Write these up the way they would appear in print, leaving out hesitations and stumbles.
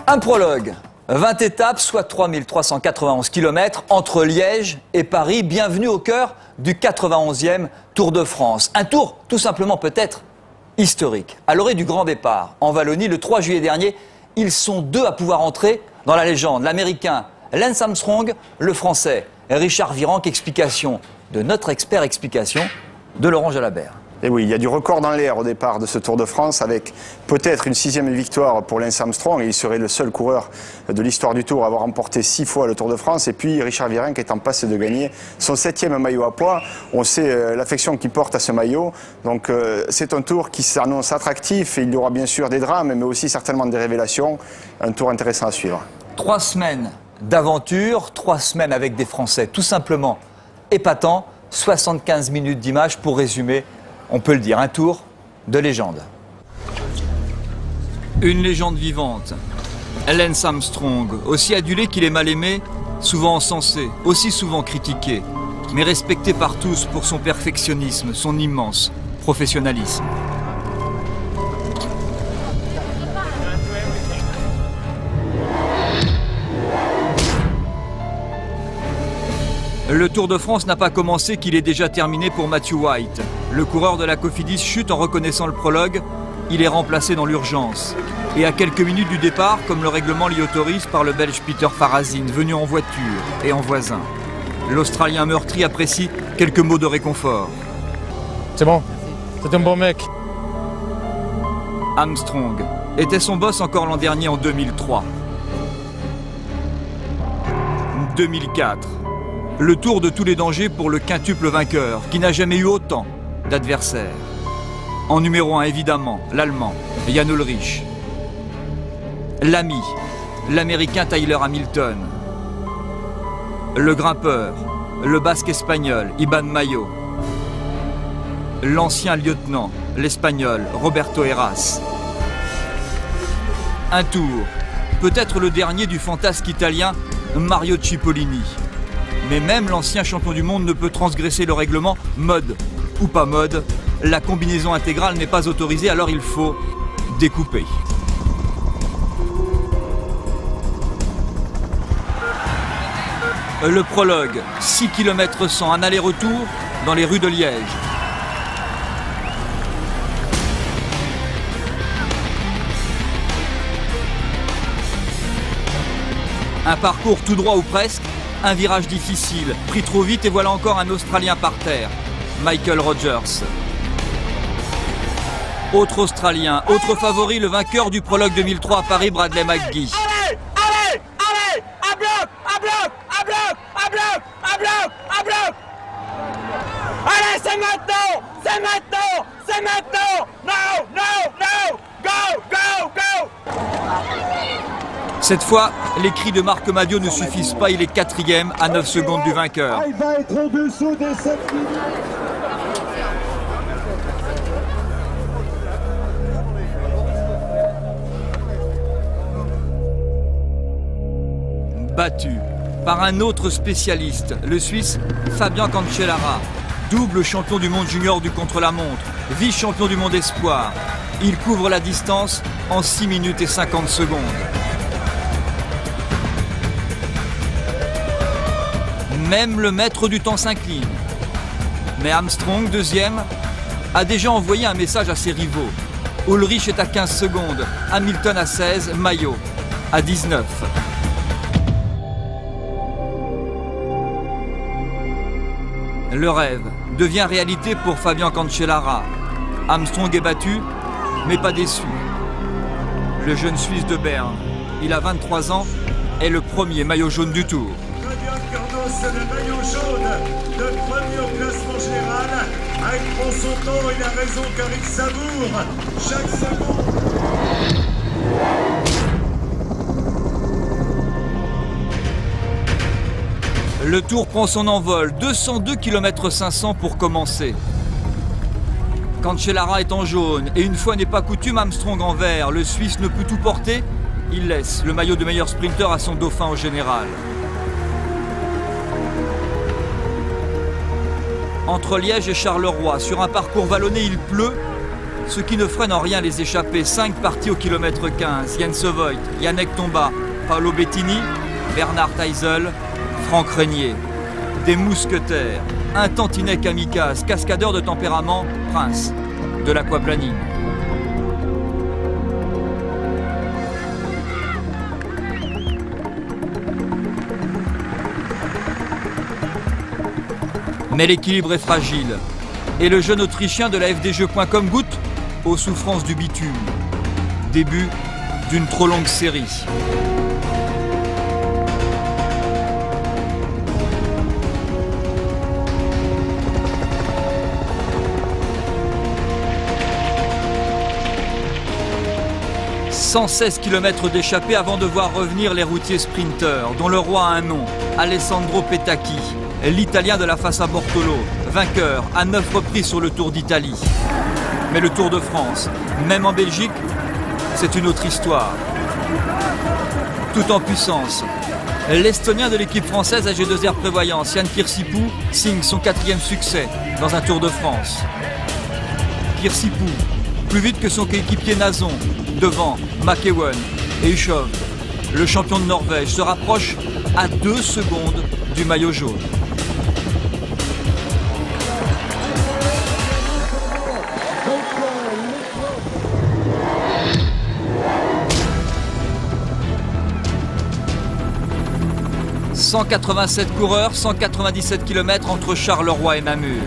Un prologue, 20 étapes, soit 3391 km entre Liège et Paris. Bienvenue au cœur du 91e Tour de France. Un tour tout simplement peut-être historique. À l'orée du grand départ en Wallonie le 3 juillet dernier, ils sont deux à pouvoir entrer dans la légende. L'Américain Lance Armstrong, le Français Richard Virenque. Explication de notre expert explication de Laurent Jalabert. Et oui, il y a du record dans l'air au départ de ce Tour de France avec peut-être une 6e victoire pour Lance Armstrong. Et il serait le seul coureur de l'histoire du Tour à avoir remporté 6 fois le Tour de France. Et puis Richard Virenque est en passe de gagner son 7e maillot à pois. On sait l'affection qu'il porte à ce maillot. Donc c'est un Tour qui s'annonce attractif. Et il y aura bien sûr des drames, mais aussi certainement des révélations. Un Tour intéressant à suivre. 3 semaines d'aventure, 3 semaines avec des Français tout simplement épatants. 75 minutes d'images pour résumer. On peut le dire, un tour de légende. Une légende vivante. Lance Armstrong, aussi adulé qu'il est mal aimé, souvent encensé, aussi souvent critiqué, mais respecté par tous pour son perfectionnisme, son immense professionnalisme. Le Tour de France n'a pas commencé qu'il est déjà terminé pour Matthew White. Le coureur de la Cofidis chute en reconnaissant le prologue. Il est remplacé dans l'urgence. Et à quelques minutes du départ, comme le règlement l'y autorise, par le Belge Peter Farazin, venu en voiture et en voisin. L'Australien meurtri apprécie quelques mots de réconfort. C'est bon, c'est un bon mec. Armstrong était son boss encore l'an dernier en 2003. 2004. Le tour de tous les dangers pour le quintuple vainqueur, qui n'a jamais eu autant d'adversaires. En numéro 1, évidemment, l'Allemand, Jan Ullrich. L'ami, l'Américain Tyler Hamilton. Le grimpeur, le Basque espagnol, Iban Mayo. L'ancien lieutenant, l'Espagnol, Roberto Heras. Un tour, peut-être le dernier du fantasque italien, Mario Cipollini. Mais même l'ancien champion du monde ne peut transgresser le règlement, mode ou pas mode. La combinaison intégrale n'est pas autorisée, alors il faut découper. Le prologue, 6 km 100, un aller-retour dans les rues de Liège. Un parcours tout droit ou presque. Un virage difficile, pris trop vite et voilà encore un Australien par terre, Michael Rogers. Autre Australien, autre favori, le vainqueur du prologue 2003 à Paris, Bradley McGee. Allez, allez, allez, à bloc, à bloc, à bloc, à bloc, à bloc, à bloc. Allez, c'est maintenant, c'est maintenant, c'est maintenant. No, no, no, go, go, go. Cette fois, les cris de Marc Madiot ne suffisent pas, il est 4e à 9 secondes du vainqueur. Il va être en dessous des 7 minutes. Battu par un autre spécialiste, le Suisse Fabian Cancellara, double champion du monde junior du contre-la-montre, vice-champion du monde espoir. Il couvre la distance en 6 minutes et 50 secondes. Même le maître du temps s'incline. Mais Armstrong, 2e, a déjà envoyé un message à ses rivaux. Ullrich est à 15 secondes, Hamilton à 16, Mayo à 19. Le rêve devient réalité pour Fabian Cancellara. Armstrong est battu, mais pas déçu. Le jeune Suisse de Berne, il a 23 ans, est le premier maillot jaune du Tour. C'est le maillot jaune de premier au classement général. Il prend son temps, il a raison car il savoure chaque seconde. Le Tour prend son envol, 202 km 500 pour commencer. Cancellara est en jaune et une fois n'est pas coutume, Armstrong en vert. Le Suisse ne peut tout porter, il laisse le maillot de meilleur sprinter à son dauphin au général. Entre Liège et Charleroi, sur un parcours vallonné, il pleut. ce qui ne freine en rien les échappés. 5 partis au kilomètre 15. Jens Voigt, Yannick Tomba, Paolo Bettini, Bernard Teisel, Franck Régnier. Des mousquetaires, un tantinet kamikaze, cascadeur de tempérament, prince de l'aquaplaning. Mais l'équilibre est fragile. Et le jeune Autrichien de la FDJ.com goûte aux souffrances du bitume. Début d'une trop longue série. « 116 km d'échappée avant de voir revenir les routiers sprinteurs, dont le roi a un nom, Alessandro Petacchi. L'Italien de la Fassa Bortolo, vainqueur à 9 reprises sur le Tour d'Italie. Mais le Tour de France, même en Belgique, c'est une autre histoire. Tout en puissance, l'Estonien de l'équipe française AG2R Prévoyance, Jan Kirsipuu, signe son 4e succès dans un Tour de France. Kirsipuu, plus vite que son coéquipier Nason, devant McEwen et Ushov. Le champion de Norvège se rapproche à 2 secondes du maillot jaune. « 187 coureurs, 197 km entre Charleroi et Namur.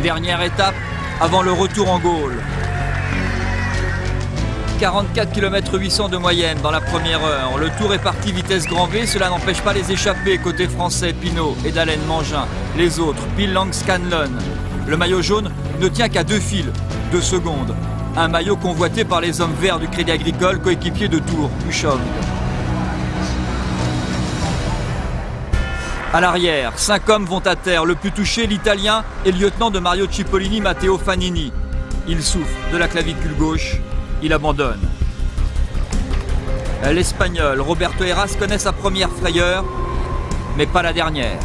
Dernière étape avant le retour en Gaule. 44 km 800 de moyenne dans la première heure. Le Tour est parti vitesse grand V. Cela n'empêche pas les échappés côté français, Pinot et Dalen Mangin. Les autres, Pillang Scanlon. Le maillot jaune ne tient qu'à 2 fils, 2 secondes. Un maillot convoité par les hommes verts du Crédit Agricole, coéquipier de Tour, Ushov. À l'arrière, 5 hommes vont à terre. Le plus touché, l'Italien et le lieutenant de Mario Cipollini, Matteo Fanini. Il souffre de la clavicule gauche. Il abandonne. L'Espagnol Roberto Heras connaît sa première frayeur, mais pas la dernière.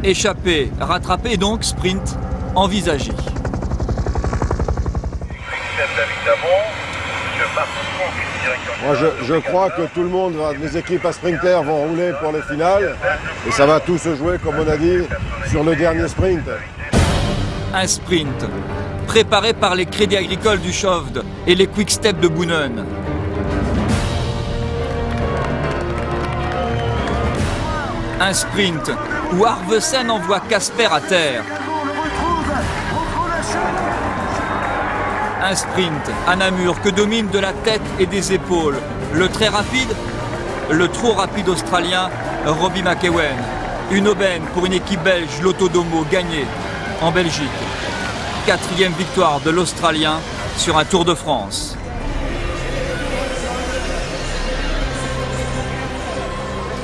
Échappé, rattrapé et donc sprint envisagé. Moi, je crois que tout le monde, les équipes à sprinter vont rouler pour les finales. Et ça va tout se jouer, comme on a dit, sur le dernier sprint. Un sprint préparé par les Crédits Agricoles du Schovd et les Quick Step de Boonen. Un sprint où Arvesen envoie Casper à terre. Un sprint à Namur que domine de la tête et des épaules le très rapide, le trop rapide australien Robbie McEwen. Une aubaine pour une équipe belge, l'Autodomo, gagnée en Belgique. 4e victoire de l'Australien sur un Tour de France.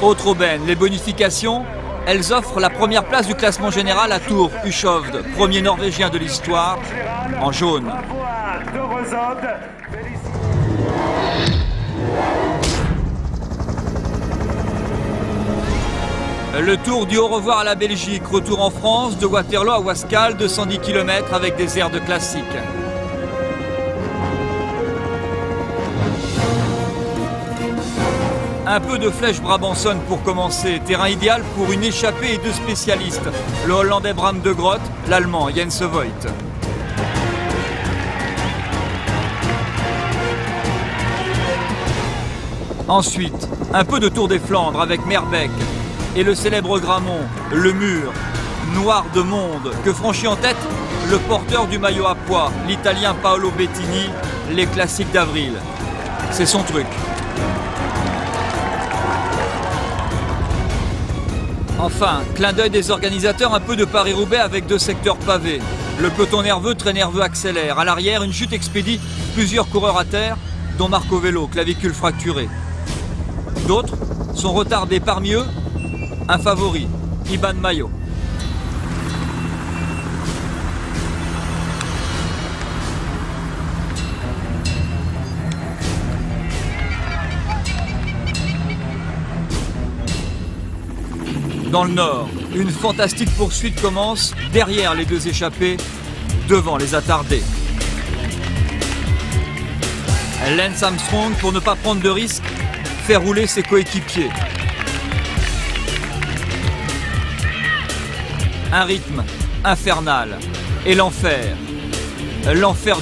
Autre aubaine, les bonifications, elles offrent la première place du classement général à Tour Ushov, premier Norvégien de l'histoire, en jaune. Le Tour dit au revoir à la Belgique, retour en France, de Waterloo à Wascal, 210 km avec des airs de classique. Un peu de flèche brabançonne pour commencer, terrain idéal pour une échappée et 2 spécialistes, le Hollandais Bram de Groot, l'Allemand Jens Voigt. Ensuite, un peu de Tour des Flandres avec Merbeck et le célèbre Gramont, le mur, noir de monde, que franchit en tête le porteur du maillot à pois, l'Italien Paolo Bettini, les classiques d'avril. C'est son truc. Enfin, clin d'œil des organisateurs, un peu de Paris-Roubaix avec 2 secteurs pavés. Le peloton nerveux, très nerveux, accélère. À l'arrière, une chute expédie plusieurs coureurs à terre, dont Marco Velo, clavicule fracturée. D'autres sont retardés, parmi eux, un favori, Iban Mayo. Dans le nord, une fantastique poursuite commence derrière les deux échappés, devant les attardés. Lance Armstrong, pour ne pas prendre de risques, fait rouler ses coéquipiers. Un rythme infernal et l'enfer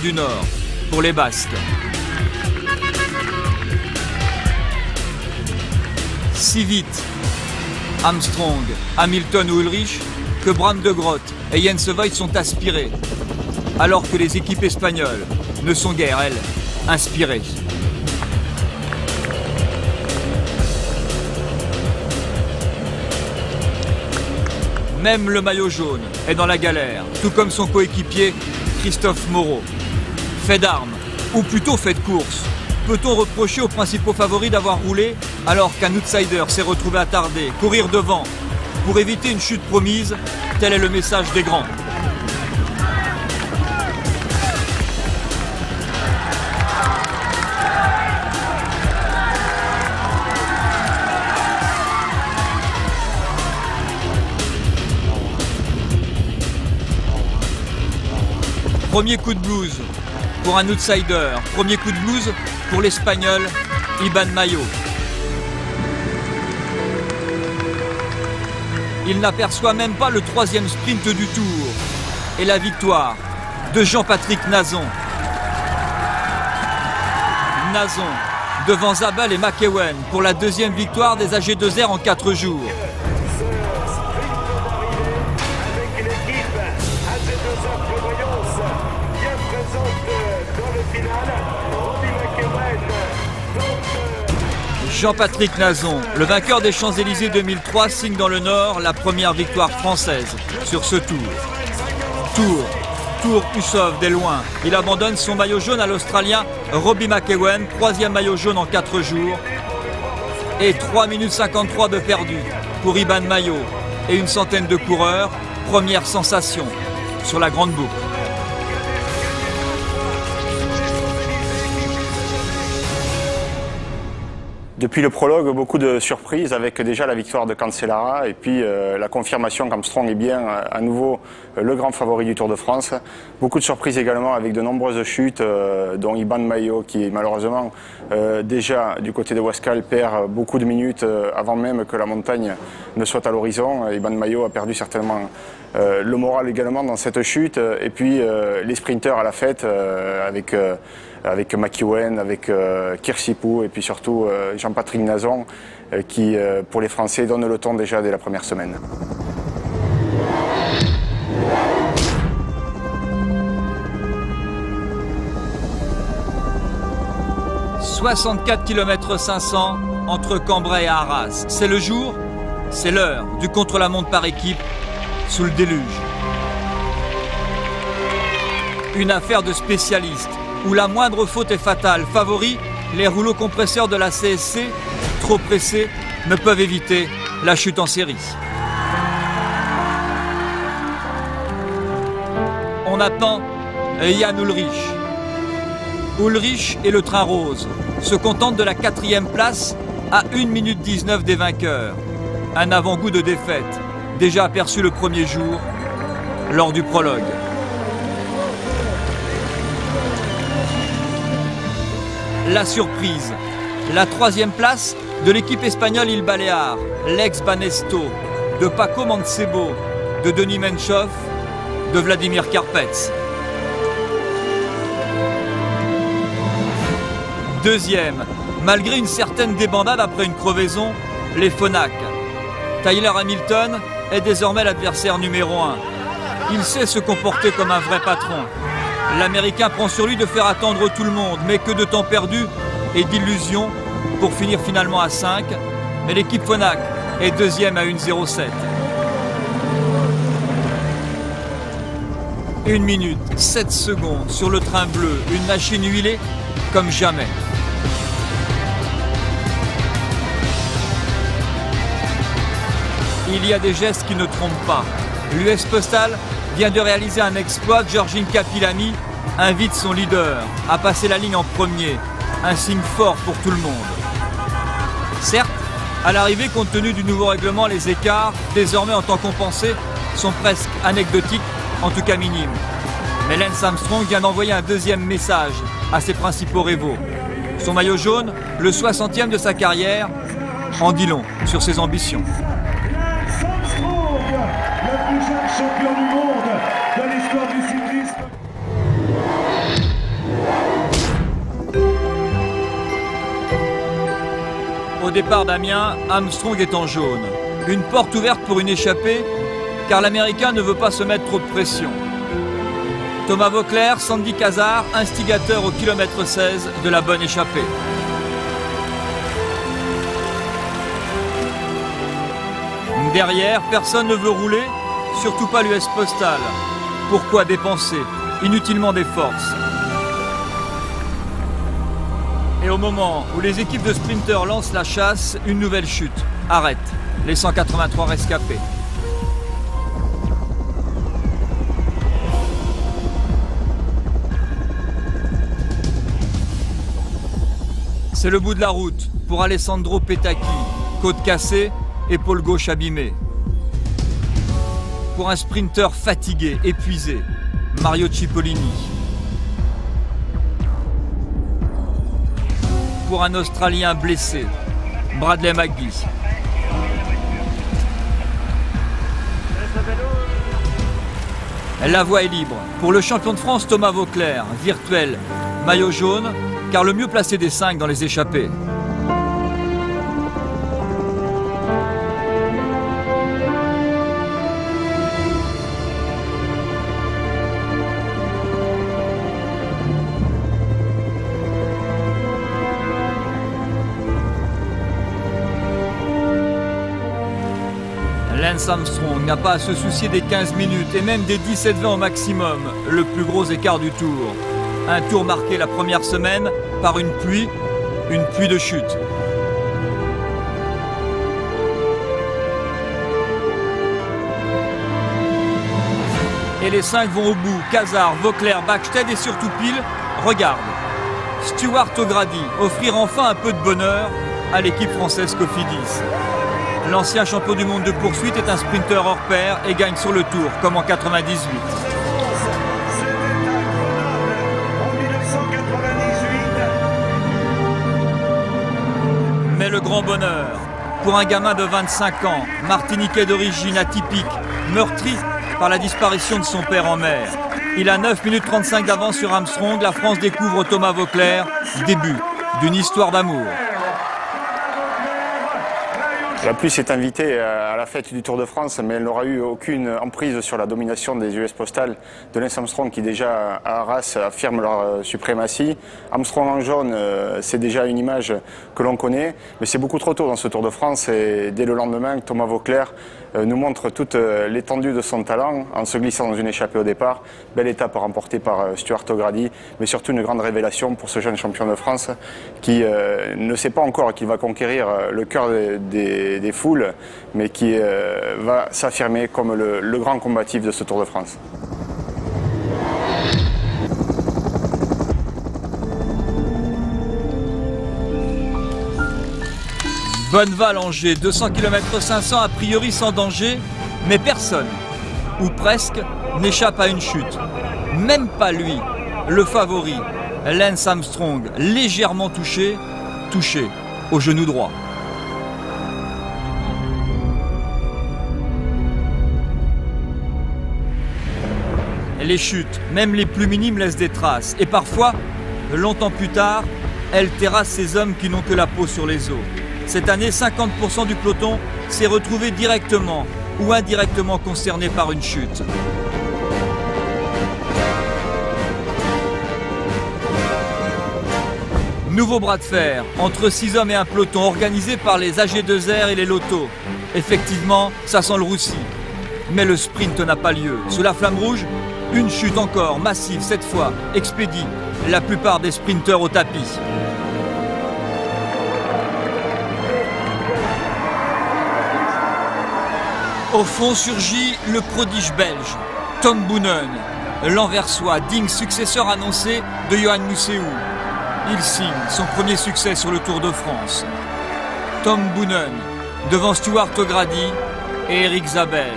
du Nord pour les Basques. Si vite, Armstrong, Hamilton ou Ulrich, que Bram de Groot et Jens Voigt sont aspirés, alors que les équipes espagnoles ne sont guère, elles, inspirées. Même le maillot jaune est dans la galère, tout comme son coéquipier Christophe Moreau. Fait d'armes, ou plutôt fait de course, peut-on reprocher aux principaux favoris d'avoir roulé alors qu'un outsider s'est retrouvé attardé, courir devant pour éviter une chute promise? Tel est le message des grands. Premier coup de blues pour un outsider, premier coup de blues pour l'Espagnol Iban Mayo. Il n'aperçoit même pas le troisième sprint du tour et la victoire de Jean-Patrick Nazon. Nazon devant Zabel et McEwen pour la deuxième victoire des AG2R en 4 jours. Jean-Patrick Nazon, le vainqueur des Champs-Élysées 2003, signe dans le Nord la première victoire française sur ce tour. Tour Husov des loin. Il abandonne son maillot jaune à l'Australien Robbie McEwen, troisième maillot jaune en 4 jours. Et 3 minutes 53 de perdu pour Iban Mayo et une centaine de coureurs. Première sensation sur la grande boucle. Depuis le prologue, beaucoup de surprises avec déjà la victoire de Cancellara et puis la confirmation qu'Armstrong est bien à nouveau le grand favori du Tour de France. Beaucoup de surprises également avec de nombreuses chutes, dont Iban Mayo qui malheureusement déjà du côté de Wascal perd beaucoup de minutes avant même que la montagne ne soit à l'horizon. Iban Mayo a perdu certainement le moral également dans cette chute et puis les sprinteurs à la fête avec McEwen, avec Kirsipou et puis surtout Jean-Patrick Nazon qui, pour les Français, donne le ton déjà dès la première semaine. « 64 km 500 entre Cambrai et Arras. C'est le jour, c'est l'heure du contre-la-montre par équipe sous le déluge. Une affaire de spécialistes où la moindre faute est fatale. Favori, les rouleaux compresseurs de la CSC, trop pressés, ne peuvent éviter la chute en série. On attend Jan Ullrich. Ullrich et le train rose se contentent de la 4e place à 1 minute 19 des vainqueurs. Un avant-goût de défaite, déjà aperçu le premier jour lors du prologue. La surprise, la 3e place de l'équipe espagnole Il Balear, l'ex Banesto, de Paco Mancebo, de Denis Menchov, de Vladimir Karpets. 2e, malgré une certaine débandade après une crevaison, les Phonak. Tyler Hamilton est désormais l'adversaire numéro 1. Il sait se comporter comme un vrai patron. L'Américain prend sur lui de faire attendre tout le monde, mais que de temps perdu et d'illusions pour finir finalement à 5. Mais l'équipe Phonak est 2e à 1,07. 1 minute, 7 secondes sur le train bleu, une machine huilée comme jamais. Il y a des gestes qui ne trompent pas. L'US Postal vient de réaliser un exploit. Georgine Capillamy invite son leader à passer la ligne en premier. Un signe fort pour tout le monde. Certes, À l'arrivée, compte tenu du nouveau règlement, les écarts, désormais en temps compensé, sont presque anecdotiques, en tout cas minimes. Mais Lance Armstrong vient d'envoyer un deuxième message à ses principaux rivaux. Son maillot jaune, le 60e de sa carrière, en dit long sur ses ambitions. Lance Armstrong, le plus jeune champion du monde de l'histoire du cyclisme. Au départ d'Amiens, Armstrong est en jaune. Une porte ouverte pour une échappée, car l'Américain ne veut pas se mettre trop de pression. Thomas Voeckler, Sandy Cazard, instigateur au kilomètre 16 de la bonne échappée. Derrière, personne ne veut rouler, surtout pas l'US Postal. Pourquoi dépenser inutilement des forces? Et au moment où les équipes de sprinteurs lancent la chasse, une nouvelle chute arrête les 183 rescapés. C'est le bout de la route pour Alessandro Petacchi, côte cassée, épaule gauche abîmée. Pour un sprinter fatigué, épuisé, Mario Cipollini. Pour un Australien blessé, Bradley McGee. La voie est libre pour le champion de France Thomas Voeckler, virtuel, maillot jaune, car le mieux placé des 5 dans les échappées. Lance Armstrong n'a pas à se soucier des 15 minutes et même des 17-20 au maximum, le plus gros écart du tour. Un tour marqué la première semaine par une pluie de chute. Et les 5 vont au bout, Cazard, Voeckler, Bäckstedt et surtout Pil, regarde. Stuart O'Grady offrir enfin un peu de bonheur à l'équipe française Cofidis. L'ancien champion du monde de poursuite est un sprinter hors pair et gagne sur le tour, comme en 98. Mais le grand bonheur, pour un gamin de 25 ans, martiniquais d'origine atypique, meurtri par la disparition de son père en mer. Il a 9 minutes 35 d'avance sur Armstrong, la France découvre Thomas Voeckler, début d'une histoire d'amour. La pluie s'est invitée à la fête du Tour de France, mais elle n'aura eu aucune emprise sur la domination des US Postal de Lance Armstrong qui déjà à Arras affirme leur suprématie. Armstrong en jaune, c'est déjà une image que l'on connaît, mais c'est beaucoup trop tôt dans ce Tour de France et dès le lendemain, Thomas Voeckler nous montre toute l'étendue de son talent en se glissant dans une échappée au départ. Belle étape remportée par Stuart O'Grady, mais surtout une grande révélation pour ce jeune champion de France qui ne sait pas encore qu'il va conquérir le cœur des foules, mais qui va s'affirmer comme le grand combatif de ce Tour de France. Bonneval-Angers, 200 km 500 a priori sans danger, mais personne, ou presque, n'échappe à une chute. Même pas lui, le favori, Lance Armstrong, légèrement touché au genou droit. Les chutes, même les plus minimes, laissent des traces. Et parfois, longtemps plus tard, elles terrassent ces hommes qui n'ont que la peau sur les os. Cette année, 50% du peloton s'est retrouvé directement ou indirectement concerné par une chute. Nouveau bras de fer entre 6 hommes et un peloton organisé par les AG2R et les Lotto. Effectivement, ça sent le roussi. Mais le sprint n'a pas lieu. Sous la flamme rouge, une chute encore, massive cette fois, expédie la plupart des sprinteurs au tapis. Au fond surgit le prodige belge, Tom Boonen, l'Anversois, digne successeur annoncé de Johan Museeuw. Il signe son premier succès sur le Tour de France. Tom Boonen devant Stuart O'Grady et Eric Zabel.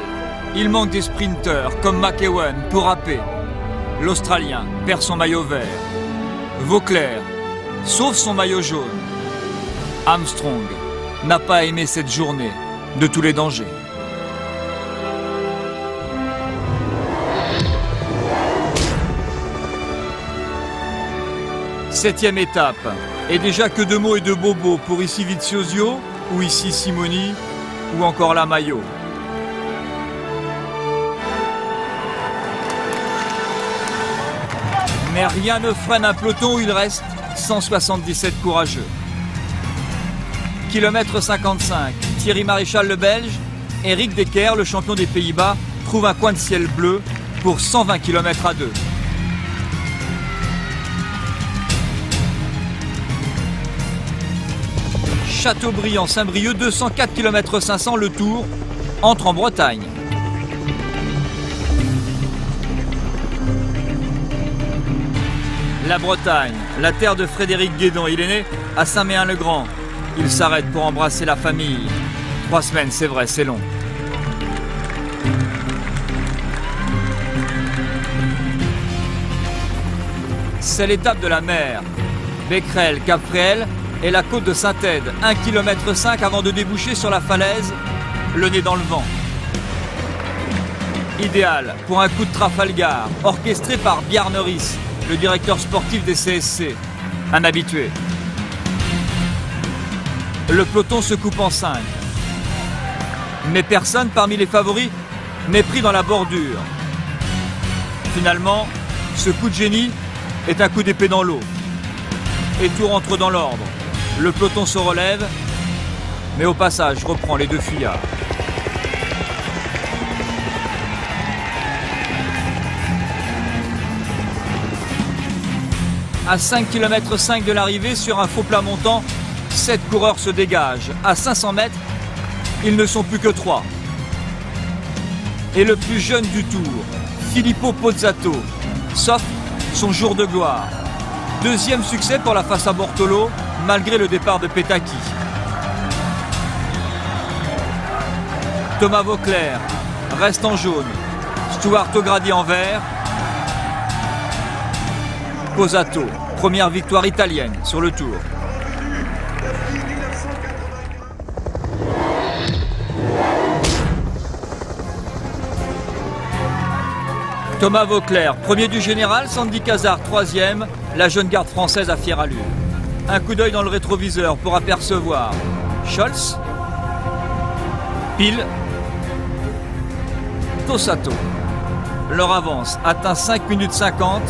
Il manque des sprinteurs comme McEwen pour râper. L'Australien perd son maillot vert. Vauclair sauve son maillot jaune. Armstrong n'a pas aimé cette journée de tous les dangers. Septième étape. Et déjà que de mots et de bobos pour ici Vizioso, ou ici Simoni, ou encore la Maillot. Mais rien ne freine un peloton où il reste 177 courageux. Kilomètre 55, Thierry Maréchal le Belge, Eric Decker, le champion des Pays-Bas, trouve un coin de ciel bleu pour 120 km à 2. Châteaubriand-Saint-Brieuc, 204 km 500, le Tour entre en Bretagne. La Bretagne, la terre de Frédéric Guédon. Il est né à Saint-Méen-le-Grand. Il s'arrête pour embrasser la famille. 3 semaines, c'est vrai, c'est long. C'est l'étape de la mer. Becquerel, Cap-Fréhel et la côte de Saint-Aide. 1,5 km avant de déboucher sur la falaise, le nez dans le vent. Idéal pour un coup de Trafalgar, orchestré par Bjarne Riis, le directeur sportif des CSC, un habitué. Le peloton se coupe en 5. Mais personne parmi les favoris n'est pris dans la bordure. Finalement, ce coup de génie est un coup d'épée dans l'eau. Et tout rentre dans l'ordre. Le peloton se relève, mais au passage reprend les 2 fuyards. À 5,5 km de l'arrivée, sur un faux plat montant, 7 coureurs se dégagent. À 500 mètres, ils ne sont plus que 3. Et le plus jeune du tour, Filippo Pozzato, sauf son jour de gloire. 2e succès pour la Fassa Bortolo, malgré le départ de Petacchi. Thomas Vauclair reste en jaune. Stuart O'Grady en vert. Pozzato, première victoire italienne sur le Tour. Thomas Vauclair, premier du général, Sandy Cazard, 3e, la jeune garde française à fière allure. Un coup d'œil dans le rétroviseur pour apercevoir Scholz, Pil, Tossato. Leur avance atteint 5 minutes 50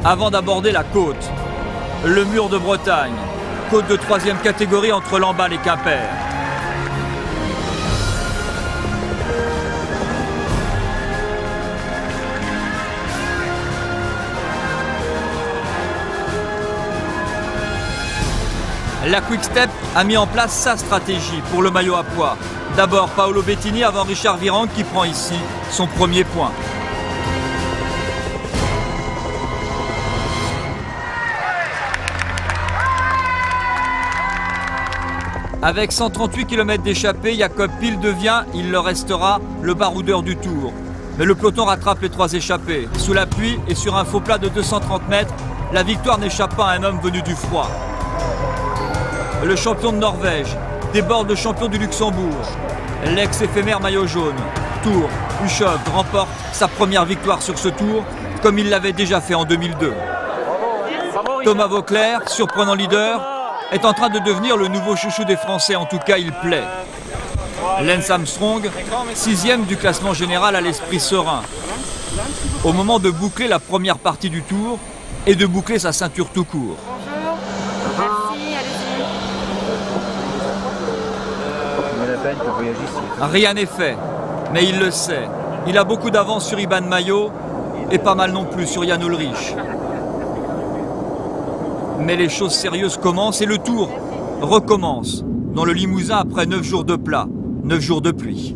avant d'aborder la côte, le mur de Bretagne, côte de 3e catégorie entre Lamballe et Quimper. La Quick Step a mis en place sa stratégie pour le maillot à pois. D'abord Paolo Bettini avant Richard Virenque qui prend ici son premier point. Avec 138 km d'échappée, Jakob Pil devient, il le restera, le baroudeur du Tour. Mais le peloton rattrape les 3 échappés. Sous la pluie et sur un faux plat de 230 mètres, la victoire n'échappe pas à un homme venu du froid. Le champion de Norvège déborde le champion du Luxembourg. L'ex-éphémère maillot jaune, Tour, Ushov remporte sa première victoire sur ce Tour, comme il l'avait déjà fait en 2002. Thomas Vauclair, surprenant leader, est en train de devenir le nouveau chouchou des Français, en tout cas il plaît. Lance Armstrong, 6e du classement général à l'esprit serein. Au moment de boucler la première partie du Tour et de boucler sa ceinture tout court. Rien n'est fait, mais il le sait. Il a beaucoup d'avance sur Iban Mayo et pas mal non plus sur Jan Ullrich. Mais les choses sérieuses commencent et le Tour recommence dans le Limousin après 9 jours de plat, 9 jours de pluie.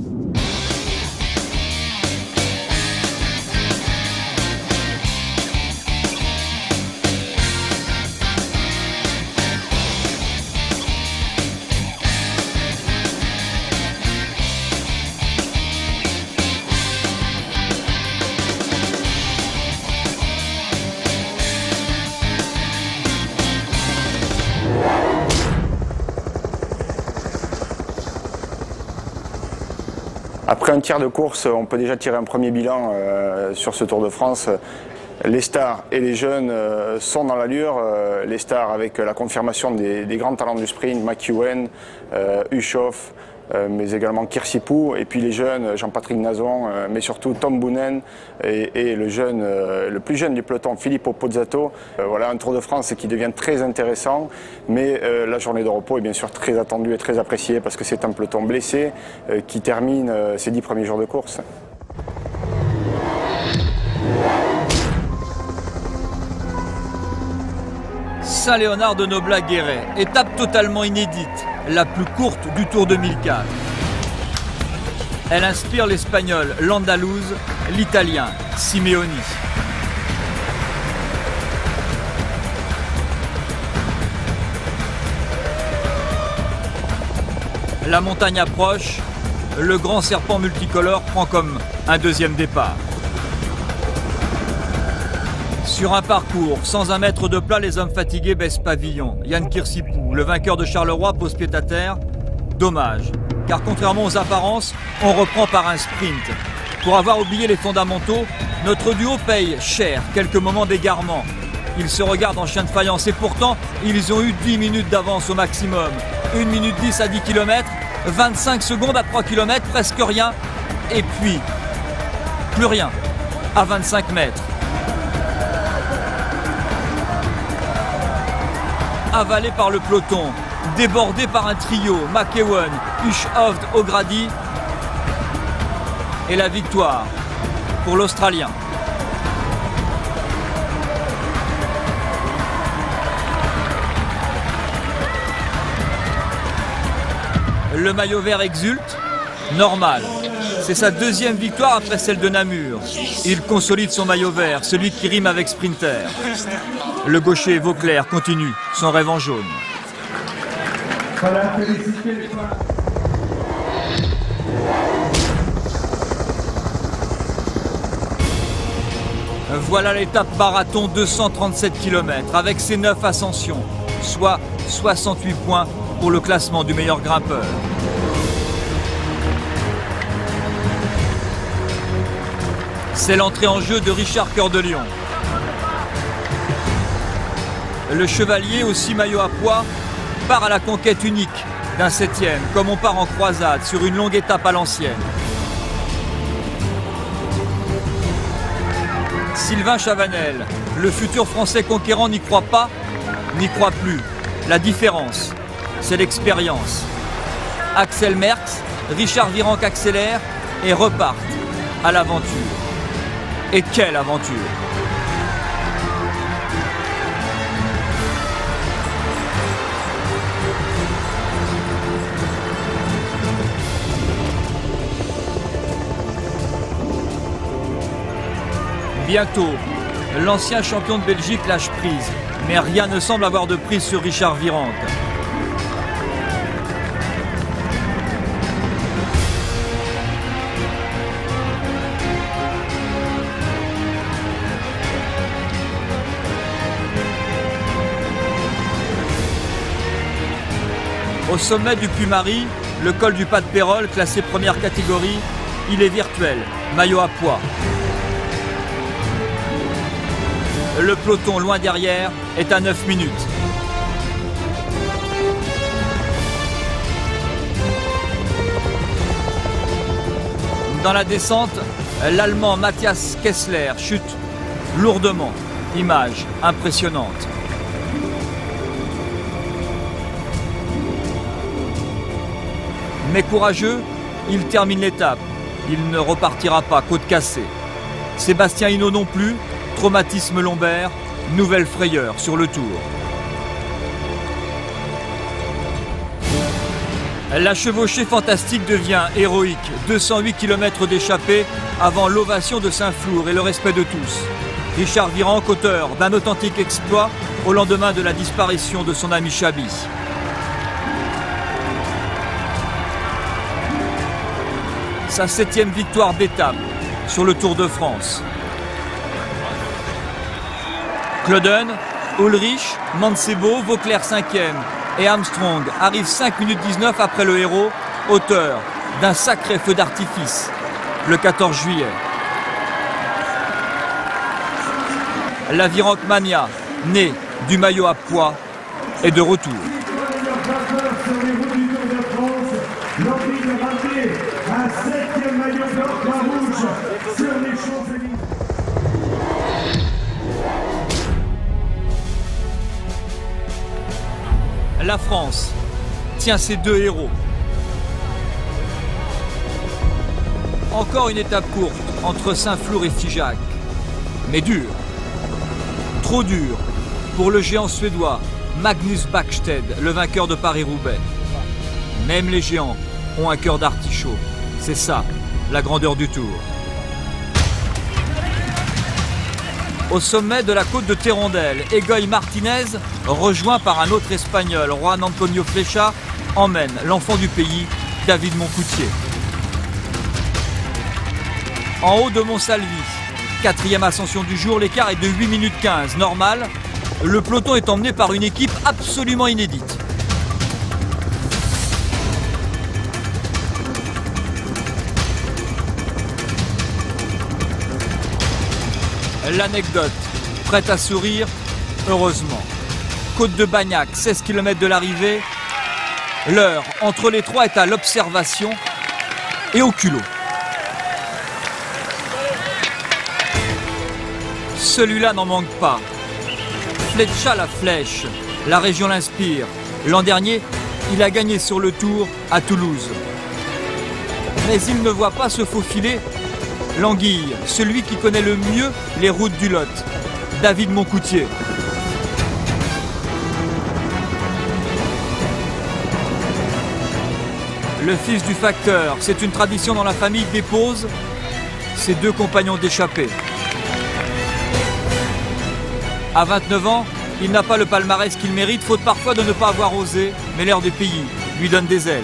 Après un tiers de course, on peut déjà tirer un premier bilan sur ce Tour de France. Les stars et les jeunes sont dans l'allure. Les stars avec la confirmation des grands talents du sprint, McEwen, Ushoff, mais également Kirsipou. Et puis les jeunes, Jean-Patrick Nazon, mais surtout Tom Boonen et le plus jeune du peloton, Filippo Pozzato. Voilà un Tour de France qui devient très intéressant, mais la journée de repos est bien sûr très attendue et très appréciée parce que c'est un peloton blessé qui termine ses 10 premiers jours de course. Saint-Léonard de Noblat-Guéret, étape totalement inédite, la plus courte du Tour 2004. Elle inspire l'Espagnol l'Andalouse, l'Italien Simeoni. La montagne approche, le grand serpent multicolore prend comme un deuxième départ. Sur un parcours, sans un mètre de plat, les hommes fatigués baissent pavillon. Yann Kirsipou, le vainqueur de Charleroi, pose pied à terre. Dommage, car contrairement aux apparences, on reprend par un sprint. Pour avoir oublié les fondamentaux, notre duo paye cher quelques moments d'égarement. Ils se regardent en chien de faïence et pourtant, ils ont eu 10 minutes d'avance au maximum. 1 minute 10 à 10 km, 25 secondes à 3 km, presque rien. Et puis, plus rien, à 25 mètres. Avalé par le peloton, débordé par un trio, McEwen, Ushoff, O'Grady, et la victoire pour l'Australien. Le maillot vert exulte, normal. C'est sa deuxième victoire après celle de Namur. Il consolide son maillot vert, celui qui rime avec sprinter. Le gaucher Vauclair continue son rêve en jaune. Voilà l'étape marathon 237 km avec ses 9 ascensions, soit 68 points pour le classement du meilleur grimpeur. C'est l'entrée en jeu de Richard Cœur de Lion. Le chevalier, aussi maillot à pois, part à la conquête unique d'un 7e, comme on part en croisade sur une longue étape à l'ancienne. Sylvain Chavanel, le futur Français conquérant, n'y croit pas, n'y croit plus. La différence, c'est l'expérience. Axel Merckx, Richard Virenque accélèrent et repartent à l'aventure. Et quelle aventure! Bientôt, l'ancien champion de Belgique lâche prise, mais rien ne semble avoir de prise sur Richard Virenque. Au sommet du Puy-Marie, le col du Pas de Pérol, classé première catégorie, il est virtuel, maillot à pois. Le peloton loin derrière est à 9 minutes. Dans la descente, l'Allemand Matthias Kessler chute lourdement. Image impressionnante. Mais courageux, il termine l'étape. Il ne repartira pas côte cassée. Sébastien Hinault non plus, traumatisme lombaire, nouvelle frayeur sur le Tour. La chevauchée fantastique devient héroïque. 208 km d'échappée avant l'ovation de Saint-Flour et le respect de tous. Richard Virenque, auteur d'un authentique exploit au lendemain de la disparition de son ami Chabis. Sa 7e victoire d'étape sur le Tour de France. Clauden, Ulrich, Mancebo, Vauclair 5e et Armstrong arrivent 5 minutes 19 après le héros, auteur d'un sacré feu d'artifice le 14 juillet. La Virenque-mania, née du maillot à pois, est de retour. La France tient ses deux héros. Encore une étape courte entre Saint-Flour et Figeac, mais dure, trop dure pour le géant suédois Magnus Bäckstedt, le vainqueur de Paris-Roubaix. Même les géants ont un cœur d'artichaut. C'est ça, la grandeur du Tour. Au sommet de la côte de Terondelle, Egoy Martinez, rejoint par un autre Espagnol, Juan Antonio Flecha, emmène l'enfant du pays, David Moncoutier. En haut de Montsalvi, 4e ascension du jour, l'écart est de 8 minutes 15, normal. Le peloton est emmené par une équipe absolument inédite. L'anecdote, prête à sourire, heureusement. Côte de Bagnac, 16 km de l'arrivée. L'heure entre les trois est à l'observation et au culot. Celui-là n'en manque pas. Flecha la flèche, la région l'inspire. L'an dernier, il a gagné sur le Tour à Toulouse. Mais il ne voit pas se faufiler l'anguille, celui qui connaît le mieux les routes du Lot, David Moncoutier. Le fils du facteur, c'est une tradition dans la famille, dépose ses deux compagnons d'échappée. À 29 ans, il n'a pas le palmarès qu'il mérite, faute parfois de ne pas avoir osé, mais l'air du pays lui donne des ailes.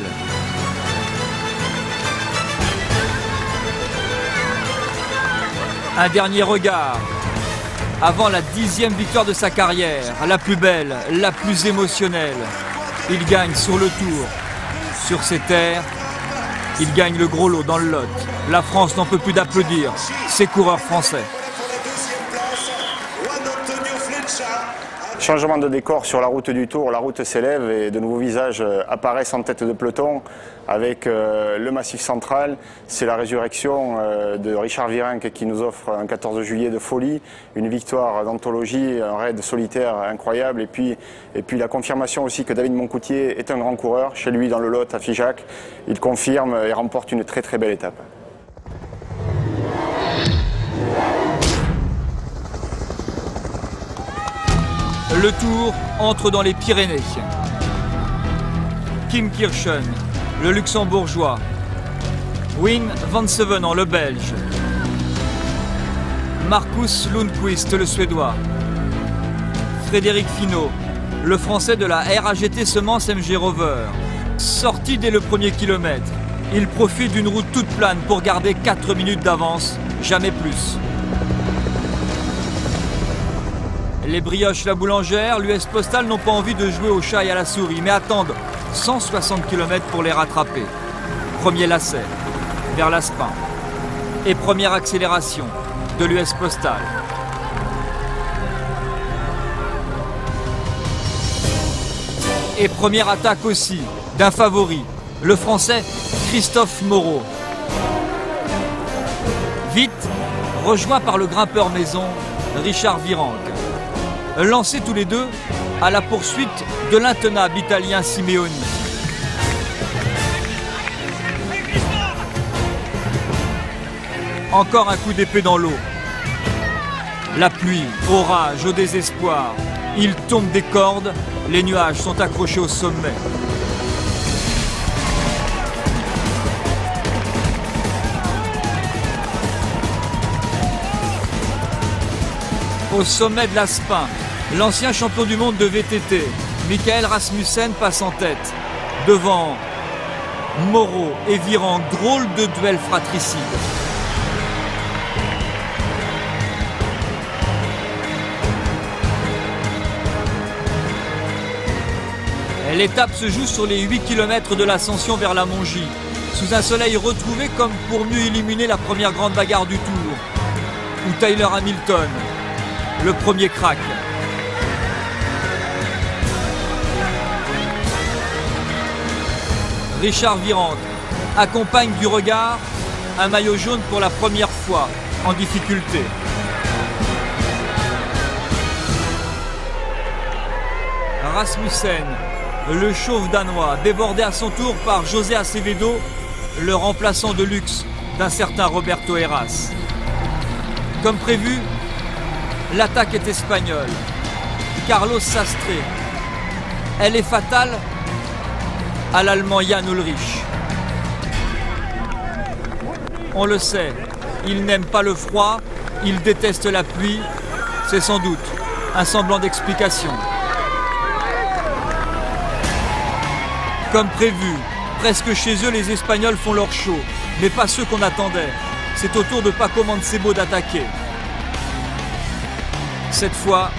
Un dernier regard avant la 10e victoire de sa carrière, la plus belle, la plus émotionnelle. Il gagne sur le Tour, sur ses terres, il gagne le gros lot dans le Lot. La France n'en peut plus d'applaudir ses coureurs français. Changement de décor sur la route du Tour, la route s'élève et de nouveaux visages apparaissent en tête de peloton avec le Massif central. C'est la résurrection de Richard Virenque qui nous offre un 14 juillet de folie, une victoire d'anthologie, un raid solitaire incroyable et puis la confirmation aussi que David Moncoutier est un grand coureur chez lui dans le Lot à Figeac. Il confirme et remporte une très très belle étape. Le Tour entre dans les Pyrénées. Kim Kirchen, le luxembourgeois. Wim van Sevenant, le belge. Marcus Lundqvist, le suédois. Frédéric Finot, le français de la RAGT Semence MG Rover. Sorti dès le premier kilomètre, il profite d'une route toute plane pour garder 4 minutes d'avance, jamais plus. Les brioches La Boulangère, l'US Postal n'ont pas envie de jouer au chat et à la souris, mais attendent 160 km pour les rattraper. Premier lacet, vers l'Aspin. Et première accélération de l'US Postal. Et première attaque aussi d'un favori, le Français Christophe Moreau. Vite, rejoint par le grimpeur maison Richard Virenque. Lancés tous les deux à la poursuite de l'intenable Italien Simeoni. Encore un coup d'épée dans l'eau. La pluie, orage, au désespoir. Il tombe des cordes, les nuages sont accrochés au sommet. Au sommet de l'Aspin, l'ancien champion du monde de VTT, Michael Rasmussen, passe en tête. Devant Moreau et Virenque, drôle de duel fratricide. L'étape se joue sur les 8 km de l'ascension vers la Mongie. sous un soleil retrouvé comme pour mieux éliminer la première grande bagarre du Tour, où Tyler Hamilton, le premier craque. Richard Virenque accompagne du regard un maillot jaune pour la première fois en difficulté. Rasmussen, le chauve danois, débordé à son tour par José Acevedo, le remplaçant de luxe d'un certain Roberto Heras. Comme prévu, l'attaque est espagnole. Carlos Sastre. Elle est fatale à l'Allemand Jan Ullrich. On le sait, il n'aime pas le froid, il déteste la pluie. C'est sans doute un semblant d'explication. Comme prévu, presque chez eux, les Espagnols font leur show, mais pas ceux qu'on attendait. C'est au tour de Paco Mancebo d'attaquer. Cette fois,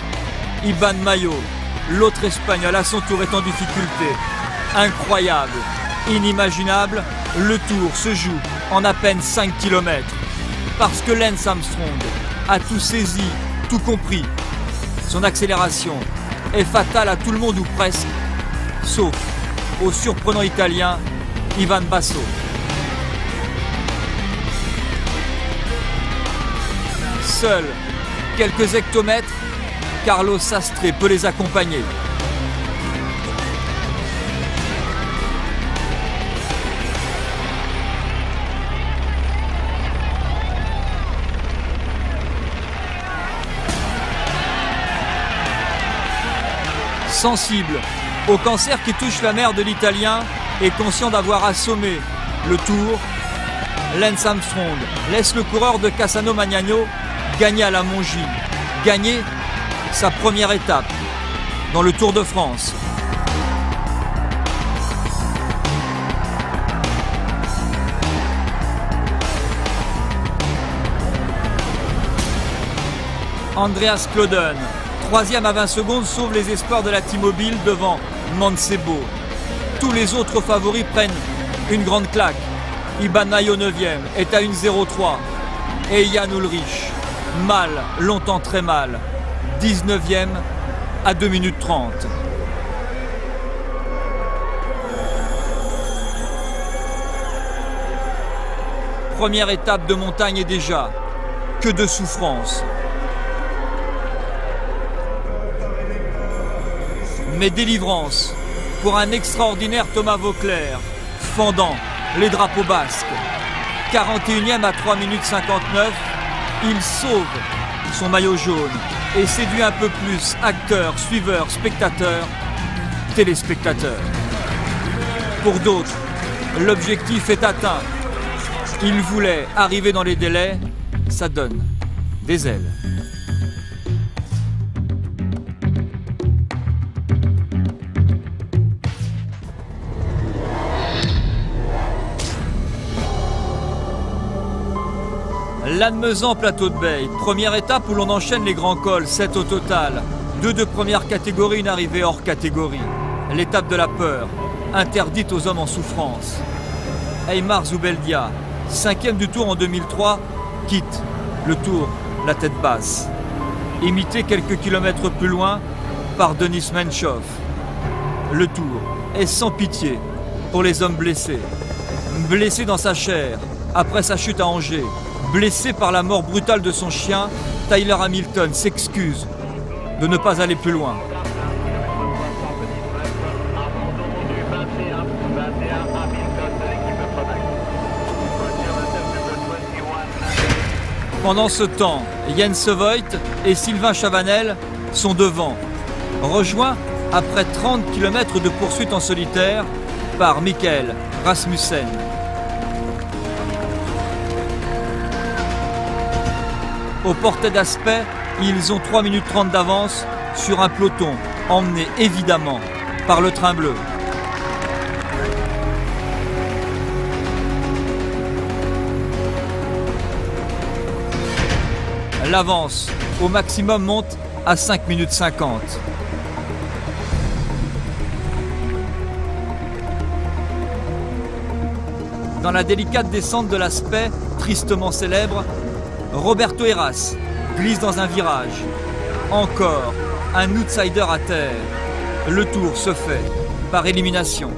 Iban Mayo, l'autre Espagnol, à son tour est en difficulté. Incroyable, inimaginable, le tour se joue en à peine 5 km. Parce que Lance Armstrong a tout saisi, tout compris. Son accélération est fatale à tout le monde ou presque, sauf au surprenant Italien Ivan Basso. Seuls quelques hectomètres, Carlos Sastre peut les accompagner. Sensible au cancer qui touche la mère de l'Italien et conscient d'avoir assommé le Tour, Lance Armstrong laisse le coureur de Cassano Magnano gagner à la Mongie, gagner sa première étape dans le Tour de France. Andreas Klöden, troisième à 20 secondes, sauve les espoirs de la T-Mobile devant Mancebo. Tous les autres favoris prennent une grande claque. Iban Mayo 9e est à 1,03 et Jan Ullrich, mal, longtemps très mal, 19e à 2 minutes 30. Première étape de montagne et déjà, que de souffrance. Mais délivrance pour un extraordinaire Thomas Vauclair, fendant les drapeaux basques. 41e à 3 minutes 59, il sauve son maillot jaune et séduit un peu plus acteurs, suiveurs, spectateurs, téléspectateurs. Pour d'autres, l'objectif est atteint. Il voulait arriver dans les délais, ça donne des ailes. Lannemezan, plateau de Beille, première étape où l'on enchaîne les grands cols, 7 au total. 2 de première catégorie, une arrivée hors catégorie. L'étape de la peur, interdite aux hommes en souffrance. Eymar Zubeldia, 5e du Tour en 2003, quitte le Tour, la tête basse. Imité quelques kilomètres plus loin par Denis Menchov. Le Tour est sans pitié pour les hommes blessés. Blessé dans sa chair, après sa chute à Angers. Blessé par la mort brutale de son chien, Tyler Hamilton s'excuse de ne pas aller plus loin. Pendant ce temps, Jens Voigt et Sylvain Chavanel sont devant, rejoints après 30 km de poursuite en solitaire par Michael Rasmussen. Au portet d'aspect, ils ont 3 minutes 30 d'avance sur un peloton emmené évidemment par le train bleu. L'avance au maximum monte à 5 minutes 50. Dans la délicate descente de l'aspect, tristement célèbre, Roberto Heras glisse dans un virage. Encore un outsider à terre. Le tour se fait par élimination.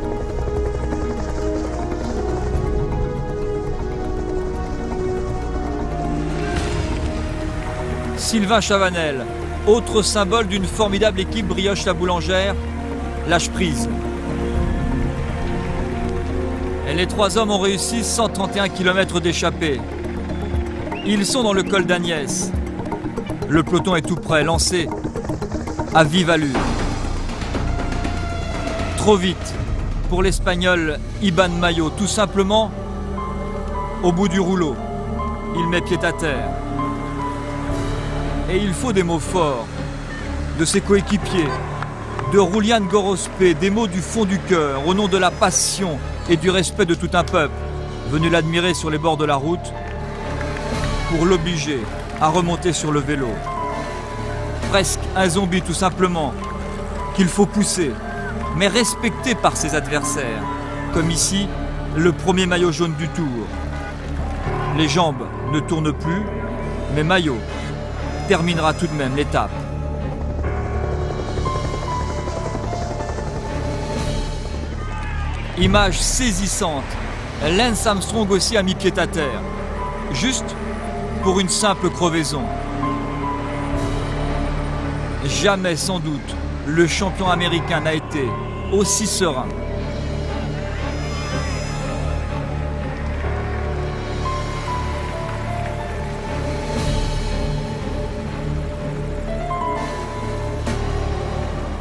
Sylvain Chavanel, autre symbole d'une formidable équipe Brioche la Boulangère, lâche prise. Et les trois hommes ont réussi 131 km d'échappée. Ils sont dans le col d'Agnès. Le peloton est tout prêt, lancé à vive allure. Trop vite pour l'Espagnol Iban Mayo, tout simplement au bout du rouleau. Il met pied à terre. Et il faut des mots forts de ses coéquipiers, de Julián Gorospe, des mots du fond du cœur, au nom de la passion et du respect de tout un peuple, venu l'admirer sur les bords de la route, pour l'obliger à remonter sur le vélo. Presque un zombie tout simplement, qu'il faut pousser, mais respecté par ses adversaires, comme ici, le premier maillot jaune du Tour. Les jambes ne tournent plus, mais Mayo terminera tout de même l'étape. Image saisissante, Lance Armstrong aussi a mis pied à terre, juste pour une simple crevaison. Jamais sans doute le champion américain n'a été aussi serein.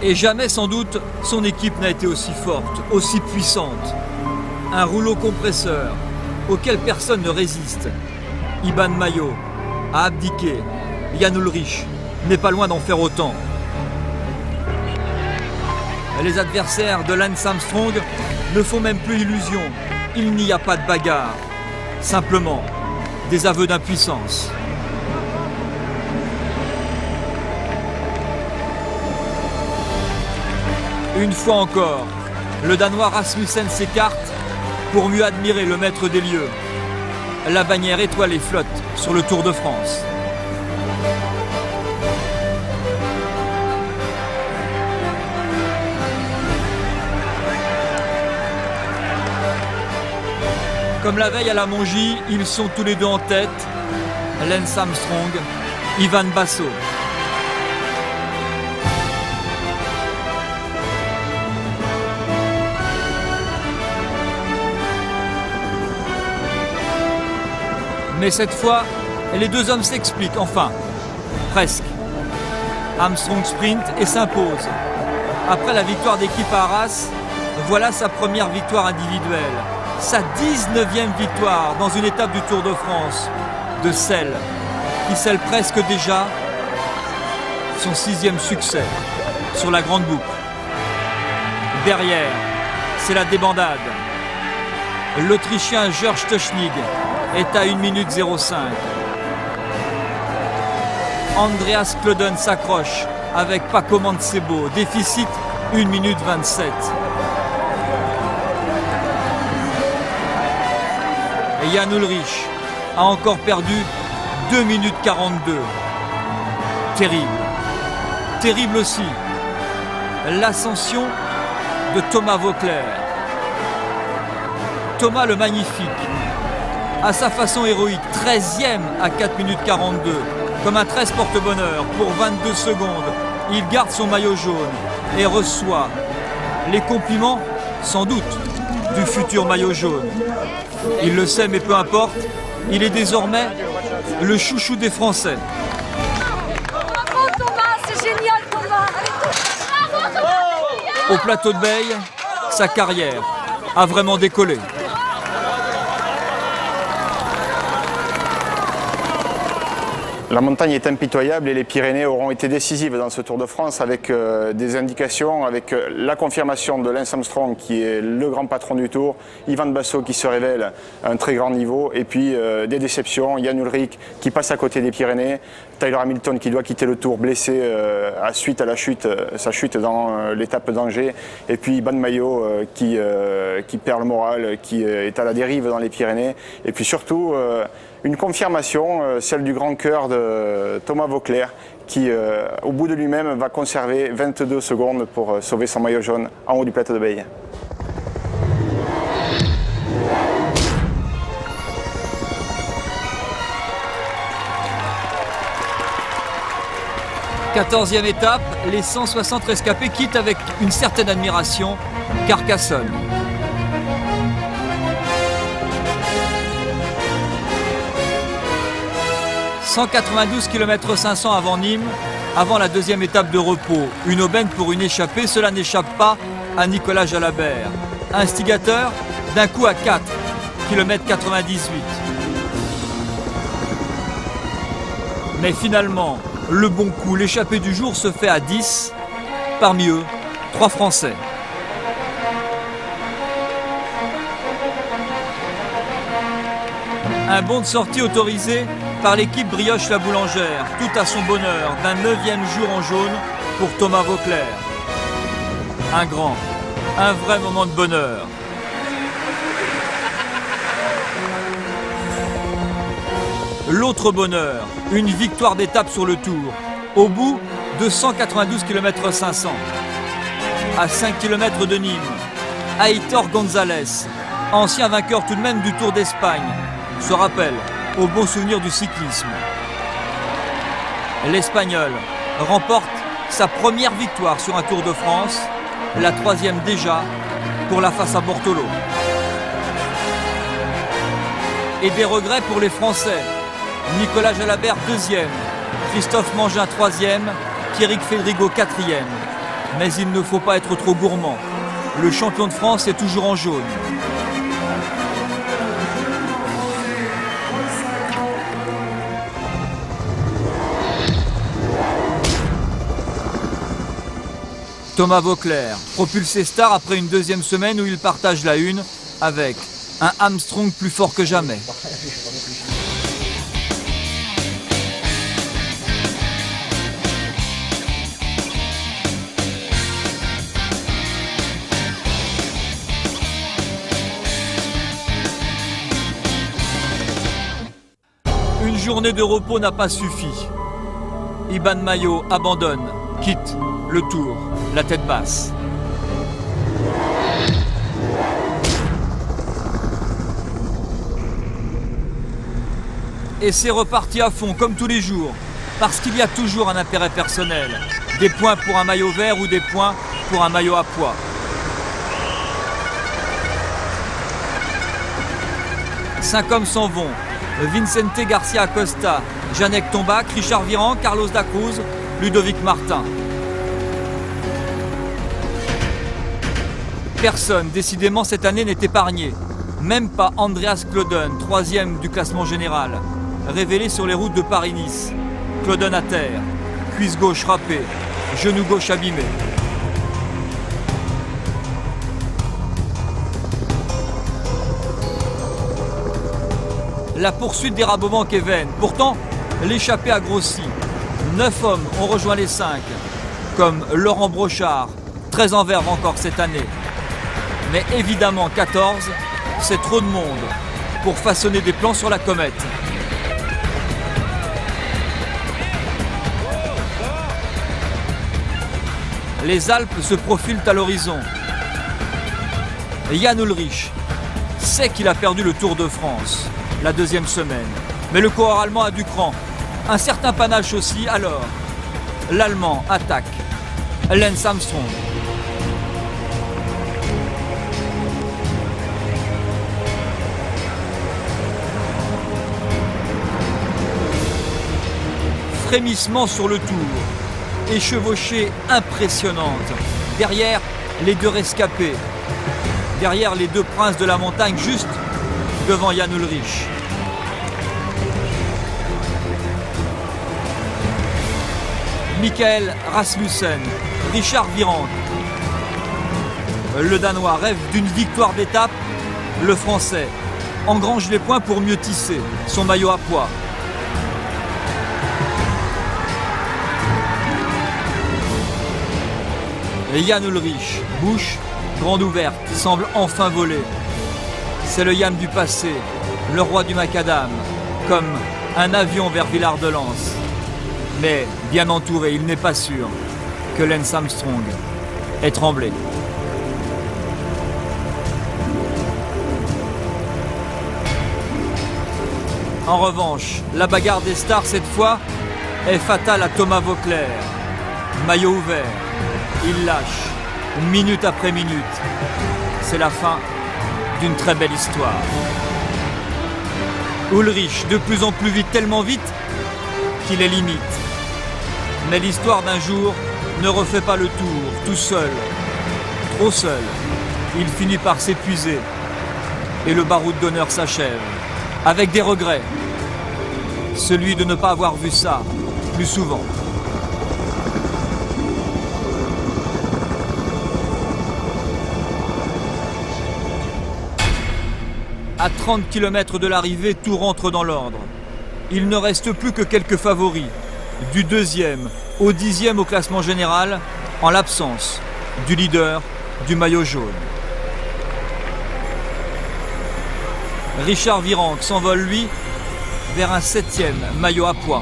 Et jamais sans doute son équipe n'a été aussi forte, aussi puissante. Un rouleau compresseur auquel personne ne résiste. Iban Mayo a abdiqué. Jan Ullrich n'est pas loin d'en faire autant. Les adversaires de Lance Armstrong ne font même plus illusion. Il n'y a pas de bagarre. Simplement des aveux d'impuissance. Une fois encore, le Danois Rasmussen s'écarte pour mieux admirer le maître des lieux. La bannière étoilée flotte sur le Tour de France. Comme la veille à la Mongie, ils sont tous les deux en tête. Lance Armstrong, Ivan Basso. Mais cette fois, les deux hommes s'expliquent, enfin, presque. Armstrong sprint et s'impose. Après la victoire d'équipe à Arras, voilà sa première victoire individuelle. Sa 19e victoire dans une étape du Tour de France, de celle qui scelle presque déjà son 6e succès sur la grande boucle. Derrière, c'est la débandade. L'Autrichien Georg Teuchnig est à 1 minute 05. Andreas Klöden s'accroche avec Paco Mancebo. Déficit 1 minute 27. Et Jan Ullrich a encore perdu 2 minutes 42. Terrible. Terrible aussi l'ascension de Thomas Voeckler. Thomas le Magnifique, à sa façon héroïque, 13e à 4 minutes 42, comme un 13 porte-bonheur pour 22 secondes. Il garde son maillot jaune et reçoit les compliments, sans doute, du futur maillot jaune. Il le sait, mais peu importe, il est désormais le chouchou des Français. Bravo Thomas, c'est génial Thomas. Au plateau de Beille, sa carrière a vraiment décollé. La montagne est impitoyable et les Pyrénées auront été décisives dans ce Tour de France avec des indications, avec la confirmation de Lance Armstrong qui est le grand patron du Tour, Ivan Basso qui se révèle à un très grand niveau et puis des déceptions, Jan Ullrich qui passe à côté des Pyrénées, Tyler Hamilton qui doit quitter le Tour blessé suite à sa chute dans l'étape d'Angers. Et puis Iban Mayo qui perd le moral, qui est à la dérive dans les Pyrénées. Et puis surtout une confirmation, celle du grand cœur de Thomas Voeckler, qui au bout de lui-même va conserver 22 secondes pour sauver son maillot jaune en haut du plateau de Baye. Quatorzième étape, les 160 rescapés quittent avec une certaine admiration Carcassonne. « 192 km 500 avant Nîmes, avant la deuxième étape de repos. Une aubaine pour une échappée, cela n'échappe pas à Nicolas Jalabert. Instigateur d'un coup à 4 km 98. Mais finalement, le bon coup, l'échappée du jour se fait à 10, parmi eux, 3 Français. Un bond de sortie autorisé par l'équipe Brioche La Boulangère, tout à son bonheur, d'un 9e jour en jaune pour Thomas Voeckler. Un vrai moment de bonheur. L'autre bonheur, une victoire d'étape sur le Tour, au bout de 192 km 500. À 5 km de Nîmes, Aitor González, ancien vainqueur tout de même du Tour d'Espagne, se rappelle au bon souvenir du cyclisme. L'Espagnol remporte sa première victoire sur un Tour de France, la 3e déjà pour la Fassa Bortolo. Et des regrets pour les Français. Nicolas Jalabert 2e, Christophe Mangin 3e, Pierrick Fédrigo 4e. Mais il ne faut pas être trop gourmand. Le champion de France est toujours en jaune. Thomas Voeckler, propulsé star après une deuxième semaine où il partage la une avec un Armstrong plus fort que jamais. Une journée de repos n'a pas suffi. Iban Mayo abandonne, quitte le Tour, la tête basse. Et c'est reparti à fond, comme tous les jours, parce qu'il y a toujours un intérêt personnel. Des points pour un maillot vert ou des points pour un maillot à pois. Cinq hommes s'en vont. Vicente Garcia Acosta, Janek Tombak, Richard Virenque, Carlos da Cruz, Ludovic Martin. Personne, décidément, cette année n'est épargné. Même pas Andreas Klöden, 3e du classement général. Révélé sur les routes de Paris-Nice. Klöden à terre, cuisse gauche râpée, genou gauche abîmé. La poursuite des Rabobank est vaine. Pourtant, l'échappée a grossi. 9 hommes ont rejoint les 5, comme Laurent Brochard, très en verve encore cette année. Mais évidemment, 14, c'est trop de monde pour façonner des plans sur la comète. Les Alpes se profilent à l'horizon. Jan Ullrich sait qu'il a perdu le Tour de France la deuxième semaine. Mais le coureur allemand a du cran. Un certain panache aussi, alors. L'Allemand attaque. Lance Armstrong. Frémissement sur le Tour. Échevauchée impressionnante. Derrière, les deux rescapés. Derrière, les deux princes de la montagne, juste devant Jan Ullrich. Michael Rasmussen, Richard Virenque. Le Danois rêve d'une victoire d'étape. Le Français engrange les points pour mieux tisser son maillot à pois. Et Jan Ullrich, bouche grande ouverte, semble enfin voler. C'est le Jan du passé, le roi du macadam, comme un avion vers Villard-de-Lans. Mais bien entouré, il n'est pas sûr que Lance Armstrong ait tremblé. En revanche, la bagarre des stars cette fois est fatale à Thomas Voeckler. Maillot ouvert, il lâche, minute après minute. C'est la fin d'une très belle histoire. Ullrich, de plus en plus vite, tellement vite qu'il est limite. Mais l'histoire d'un jour ne refait pas le tour, tout seul, trop seul. Il finit par s'épuiser et le baroud d'honneur s'achève. Avec des regrets, celui de ne pas avoir vu ça plus souvent. À 30 km de l'arrivée, tout rentre dans l'ordre. Il ne reste plus que quelques favoris, du 2e au 10e au classement général, en l'absence du leader du maillot jaune. Richard Virenque s'envole, lui, vers un 7e maillot à pois.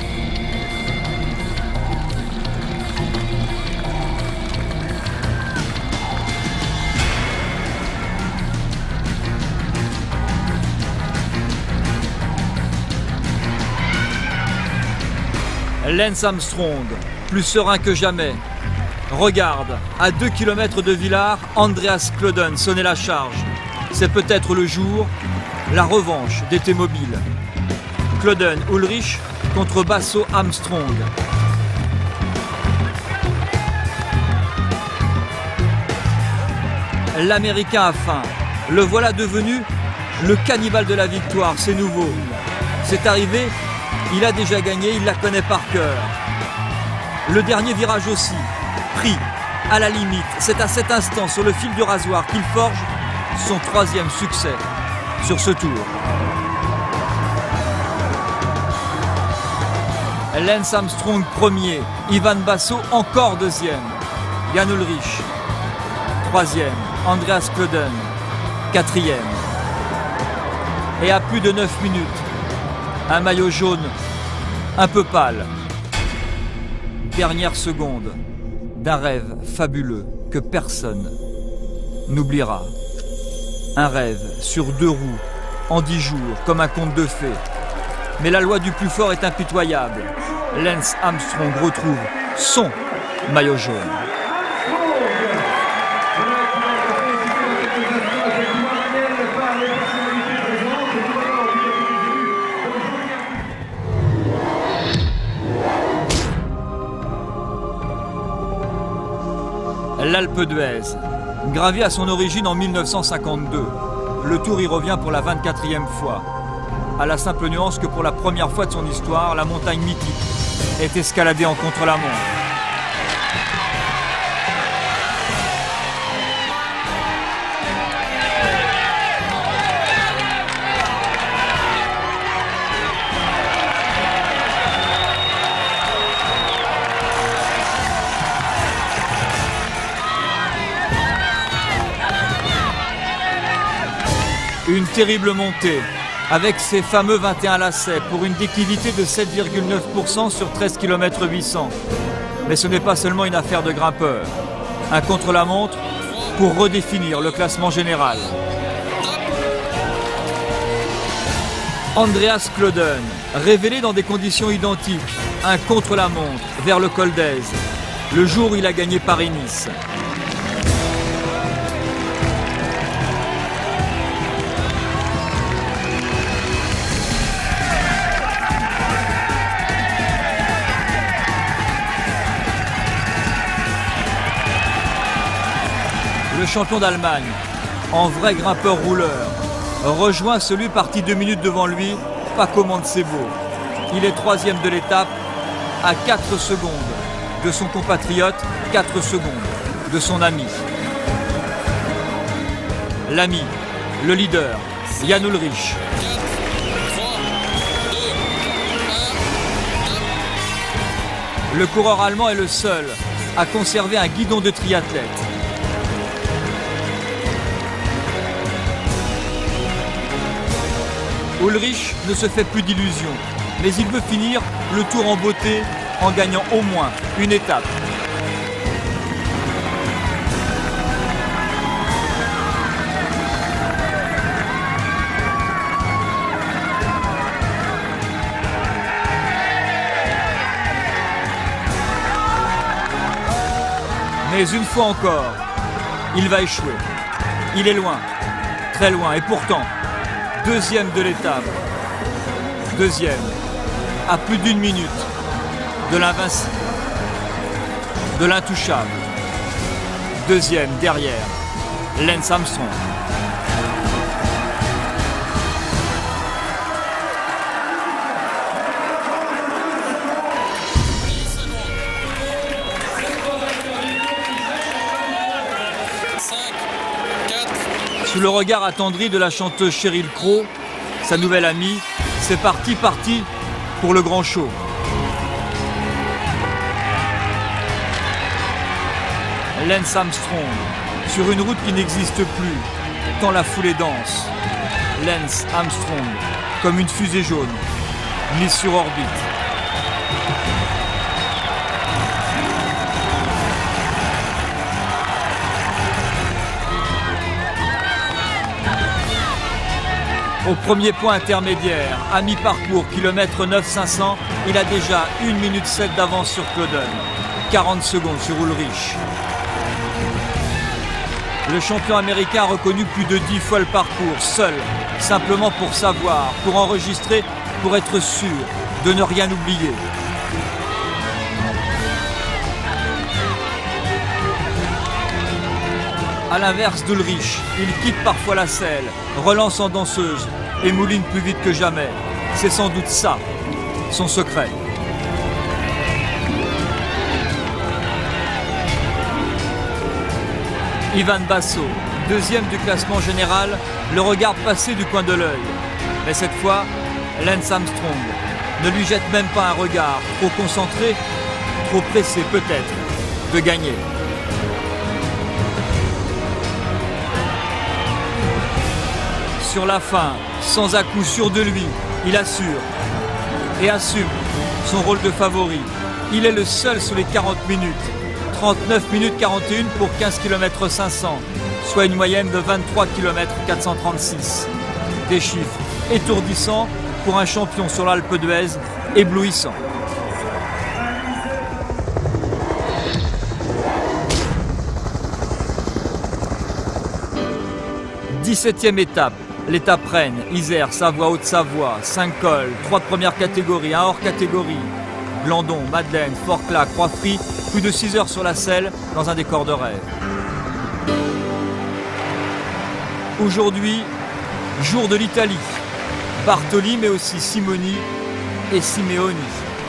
Lance Armstrong, plus serein que jamais, regarde, à 2 km de Villars, Andreas Klöden sonner la charge. C'est peut-être le jour, la revanche des T-Mobile. Klöden, Ullrich contre Basso, Armstrong. L'Américain a faim. Le voilà devenu le cannibale de la victoire, c'est nouveau. C'est arrivé, il a déjà gagné, il la connaît par cœur. Le dernier virage aussi, pris à la limite. C'est à cet instant, sur le fil du rasoir, qu'il forge son 3e succès sur ce tour. Lance Armstrong premier, Ivan Basso encore 2e, Jan Ullrich 3e, Andreas Klöden 4e. Et à plus de 9 minutes, un maillot jaune un peu pâle. Dernière seconde d'un rêve fabuleux que personne n'oubliera. Un rêve sur 2 roues, en 10 jours, comme un conte de fées. Mais la loi du plus fort est impitoyable. Lance Armstrong retrouve son maillot jaune. L'Alpe d'Huez, gravé à son origine en 1952. Le Tour y revient pour la 24e fois. À la simple nuance que pour la première fois de son histoire, la montagne mythique est escaladée en contre-la-montre. Une terrible montée, avec ses fameux 21 lacets pour une déclivité de 7,9% sur 13 km 800. Mais ce n'est pas seulement une affaire de grimpeurs. Un contre-la-montre pour redéfinir le classement général. Andreas Klöden, révélé dans des conditions identiques, un contre-la-montre vers le col d'Èze, le jour où il a gagné Paris-Nice. Le champion d'Allemagne, en vrai grimpeur rouleur, rejoint celui parti 2 minutes devant lui, Paco Mancebo. Il est 3e de l'étape, à 4 secondes de son compatriote, 4 secondes de son ami. L'ami, le leader, Jan Ullrich. Le coureur allemand est le seul a conservé un guidon de triathlète. Ulrich ne se fait plus d'illusions, mais il veut finir le tour en beauté en gagnant au moins une étape. Mais une fois encore, il va échouer. Il est loin, très loin, et pourtant, deuxième de l'étape. Deuxième, à plus d'1 minute de l'invincible, de l'intouchable. Deuxième derrière, Lance Armstrong. Sous le regard attendri de la chanteuse Sheryl Crow, sa nouvelle amie, c'est parti pour le grand show. Lance Armstrong, sur une route qui n'existe plus, tant la foulée danse. Lance Armstrong, comme une fusée jaune, mise sur orbite. Au premier point intermédiaire, à mi-parcours, kilomètre 9,500, il a déjà 1 minute 7 d'avance sur Claudon, 40 secondes sur Ulrich. Le champion américain a reconnu plus de 10 fois le parcours, seul, simplement pour savoir, pour enregistrer, pour être sûr de ne rien oublier. À l'inverse d'Ulrich, il quitte parfois la selle, relance en danseuse et mouline plus vite que jamais. C'est sans doute ça, son secret. Ivan Basso, deuxième du classement général, le regarde passer du coin de l'œil. Mais cette fois, Lance Armstrong ne lui jette même pas un regard, trop concentré, trop pressé peut-être de gagner. Sur la fin, sans à-coup sûr de lui, il assure et assume son rôle de favori. Il est le seul sous les 40 minutes. 39 minutes 41 pour 15 km 500, soit une moyenne de 23 km 436. Des chiffres étourdissants pour un champion sur l'Alpe d'Huez, éblouissant. « 17e étape. L'étape Rennes, Isère, Savoie, Haute-Savoie, 5 cols, 3 de première catégorie, 1 hors catégorie. Glandon, Madeleine, Forclaz, Croix-Frie, plus de 6 heures sur la selle dans un décor de rêve. Aujourd'hui, jour de l'Italie. Bartoli mais aussi Simoni et Simeoni,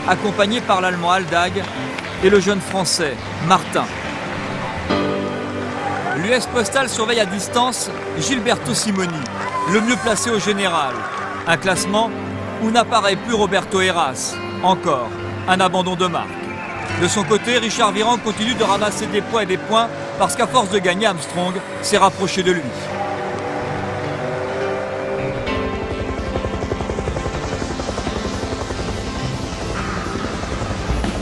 accompagnés par l'Allemand Aldag et le jeune Français Martin. L'US Postal surveille à distance Gilberto Simoni, le mieux placé au général. Un classement où n'apparaît plus Roberto Heras. Encore un abandon de marque. De son côté, Richard Virenque continue de ramasser des points et des points parce qu'à force de gagner, Armstrong s'est rapproché de lui.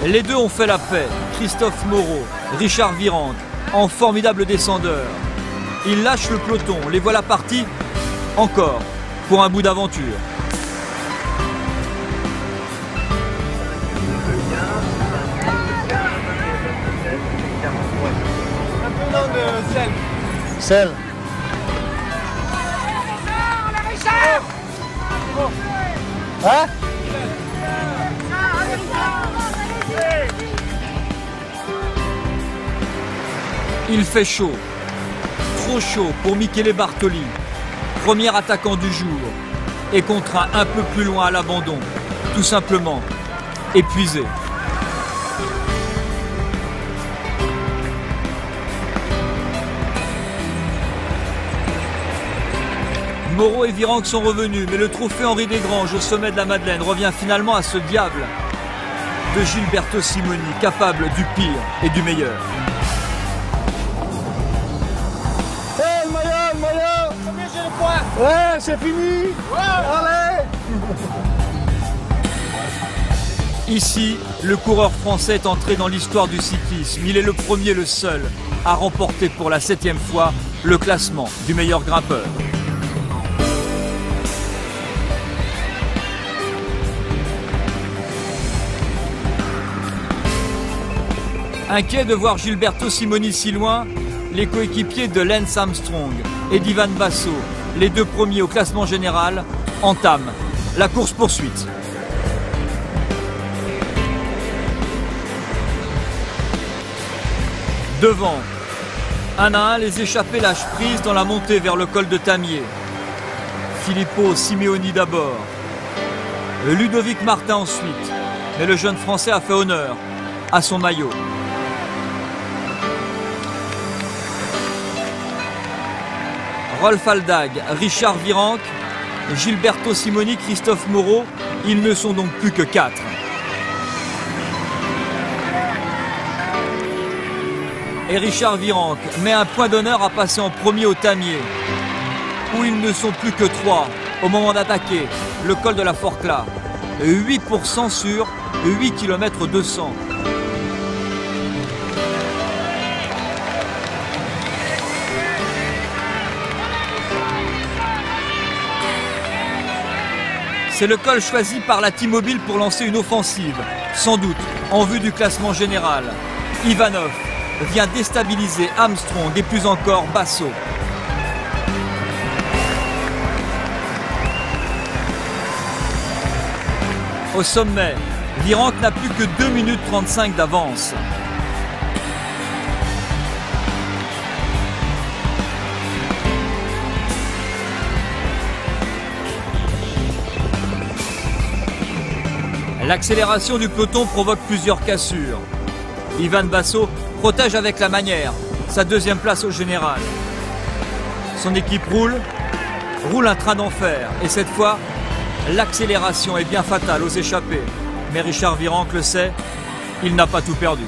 Les deux ont fait la paix. Christophe Moreau, Richard Virenque, en formidable descendeur. Ils lâchent le peloton, les voilà partis encore pour un bout d'aventure. Selle. Hein? Il fait chaud, trop chaud pour Michele Bartoli, premier attaquant du jour, et contraint un peu plus loin à l'abandon, tout simplement épuisé. Moreau et Virenque sont revenus, mais le trophée Henri Desgranges au sommet de la Madeleine revient finalement à ce diable. de Gilberto Simoni, capable du pire et du meilleur. Hey, le maillot Combien j'ai le point? Ouais, c'est fini. Ouais. Allez. Ici, le coureur français est entré dans l'histoire du cyclisme. Il est le premier, le seul, à remporter pour la 7e fois le classement du meilleur grimpeur. Inquiet de voir Gilberto Simoni si loin, les coéquipiers de Lance Armstrong et d'Ivan Basso, les deux premiers au classement général, entament la course-poursuite. Devant, 1 à 1, les échappés lâchent prise dans la montée vers le col de Tamier. Filippo Simeoni d'abord, Ludovic Martin ensuite, mais le jeune Français a fait honneur à son maillot. Rolf Aldag, Richard Virenque, Gilberto Simoni, Christophe Moreau, ils ne sont donc plus que 4. Et Richard Virenque met un point d'honneur à passer en premier au Tamier, où ils ne sont plus que 3 au moment d'attaquer le col de la Forclaz. 8% sur 8 km 200. C'est le col choisi par la T-Mobile pour lancer une offensive, sans doute en vue du classement général. Ivanov vient déstabiliser Armstrong et plus encore Basso. Au sommet, Virenque n'a plus que 2 minutes 35 d'avance. L'accélération du peloton provoque plusieurs cassures. Ivan Basso protège avec la manière sa 2e place au général. Son équipe roule un train d'enfer. Et cette fois, l'accélération est bien fatale aux échappés. Mais Richard Virenque le sait, il n'a pas tout perdu.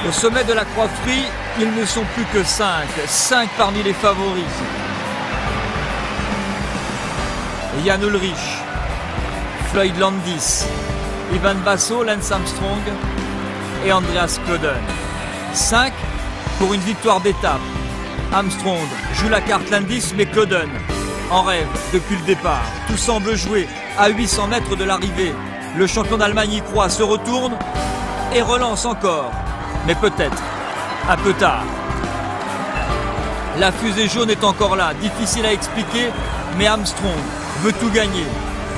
Au sommet de la Croix-Frie, ils ne sont plus que 5 parmi les favoris. Jan Ullrich, Floyd Landis, Ivan Basso, Lance Armstrong et Andreas Klöden. 5 pour une victoire d'étape. Armstrong joue la carte Landis, mais Klöden en rêve depuis le départ. Tout semble jouer à 800 mètres de l'arrivée. Le champion d'Allemagne y croit, se retourne et relance encore. Mais peut-être un peu tard. La fusée jaune est encore là, difficile à expliquer, mais Armstrong veut tout gagner.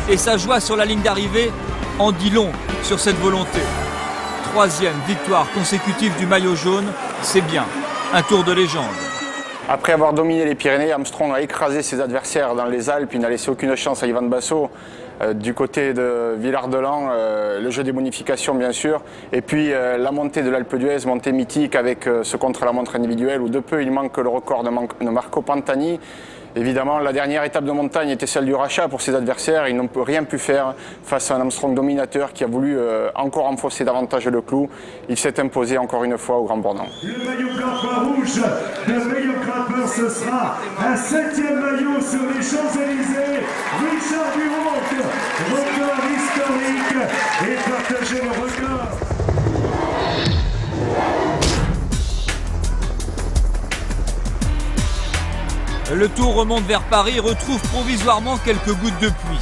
Et sa joie sur la ligne d'arrivée en dit long sur cette volonté. 3e victoire consécutive du maillot jaune, c'est bien, un tour de légende. Après avoir dominé les Pyrénées, Armstrong a écrasé ses adversaires dans les Alpes. Il n'a laissé aucune chance à Ivan Basso. Du côté de Villard-de-Lans, le jeu des bonifications bien sûr, et puis la montée de l'Alpe d'Huez, montée mythique avec ce contre-la-montre individuel où de peu il manque le record de Marco Pantani. Évidemment, la dernière étape de montagne était celle du rachat pour ses adversaires. Ils n'ont rien pu faire face à un Armstrong dominateur qui a voulu encore enfoncer davantage le clou. Il s'est imposé encore une fois au Grand Bornand. Le maillot blanc rouge de meilleur grimpeur, ce sera un 7e maillot sur les Champs-Élysées. Richard Virenque, record historique et partager le record. Le Tour remonte vers Paris et retrouve provisoirement quelques gouttes de pluie.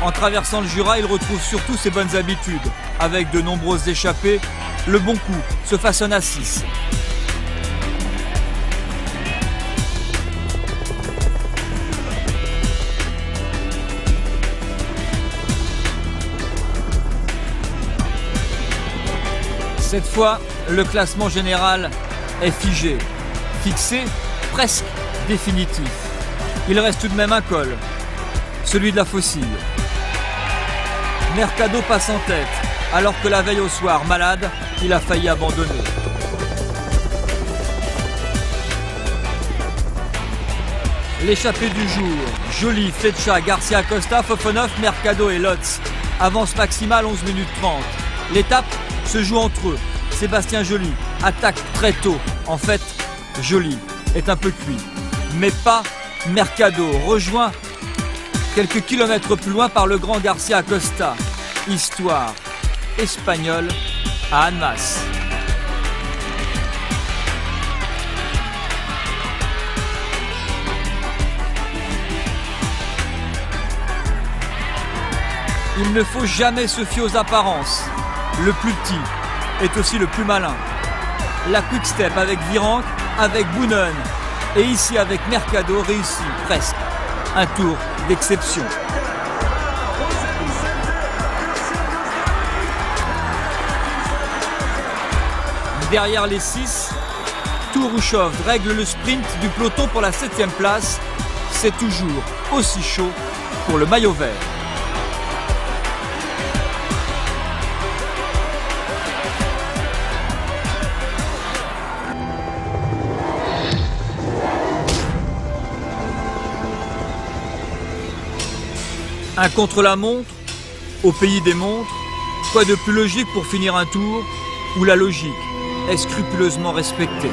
En traversant le Jura, il retrouve surtout ses bonnes habitudes. Avec de nombreuses échappées, le bon coup se façonne à 6. Cette fois, le classement général est figé. Fixé, presque définitif. Il reste tout de même un col, celui de la Fossile. Mercado passe en tête, alors que la veille au soir, malade, il a failli abandonner. L'échappée du jour, Joly, Flecha, Garcia Acosta, Fofonov, Mercado et Lotz. Avance maximale 11 minutes 30. L'étape se joue entre eux. Sébastien Joly attaque très tôt. En fait, Joly est un peu cuit. Mais pas Mercado, rejoint quelques kilomètres plus loin par le grand Garcia Acosta. Histoire espagnole à Annemasse. Il ne faut jamais se fier aux apparences. Le plus petit est aussi le plus malin. La quick step avec Virenque, avec Boonen et ici avec Mercado réussit presque un tour d'exception. Derrière les 6, Tourouchov règle le sprint du peloton pour la 7e place. C'est toujours aussi chaud pour le maillot vert. Un contre-la-montre, au pays des montres, quoi de plus logique pour finir un tour où la logique est scrupuleusement respectée.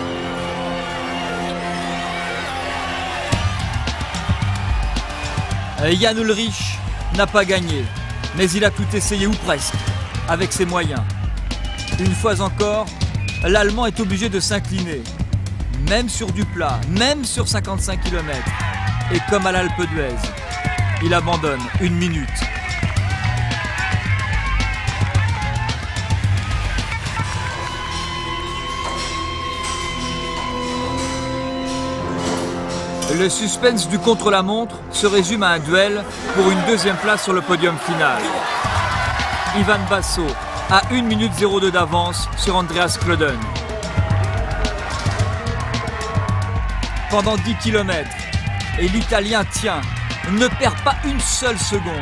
Jan Ullrich n'a pas gagné, mais il a tout essayé ou presque, avec ses moyens. Une fois encore, l'Allemand est obligé de s'incliner, même sur du plat, même sur 55 km. Et comme à l'Alpe d'Huez, il abandonne 1 minute. Le suspense du contre-la-montre se résume à un duel pour une 2e place sur le podium final. Ivan Basso a 1 minute 02 d'avance sur Andreas Klöden. Pendant 10 km, et l'Italien tient, ne perd pas une seule seconde.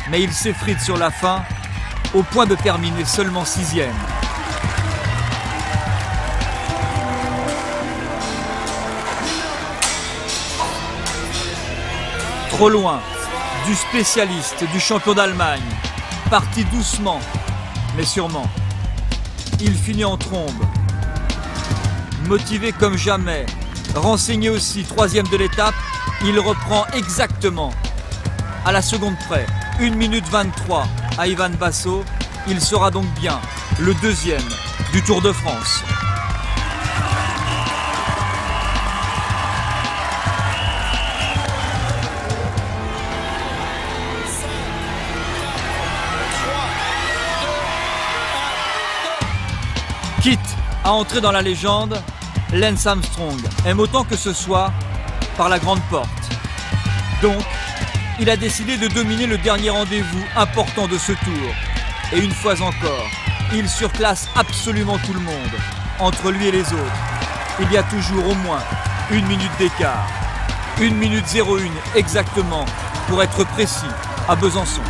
Mais il s'effrite sur la fin, au point de terminer seulement 6e. Trop loin du spécialiste, du champion d'Allemagne, parti doucement, mais sûrement. Il finit en trombe. Motivé comme jamais, renseigné aussi, 3e de l'étape, il reprend exactement à la seconde près, 1 minute 23 à Ivan Basso. Il sera donc bien le 2e du Tour de France. Quitte à entrer dans la légende, Lance Armstrong aime autant que ce soit par la grande porte. Donc, il a décidé de dominer le dernier rendez-vous important de ce tour. Et une fois encore, il surclasse absolument tout le monde. Entre lui et les autres, il y a toujours au moins 1 minute d'écart. 1 minute 01 exactement, pour être précis, à Besançon.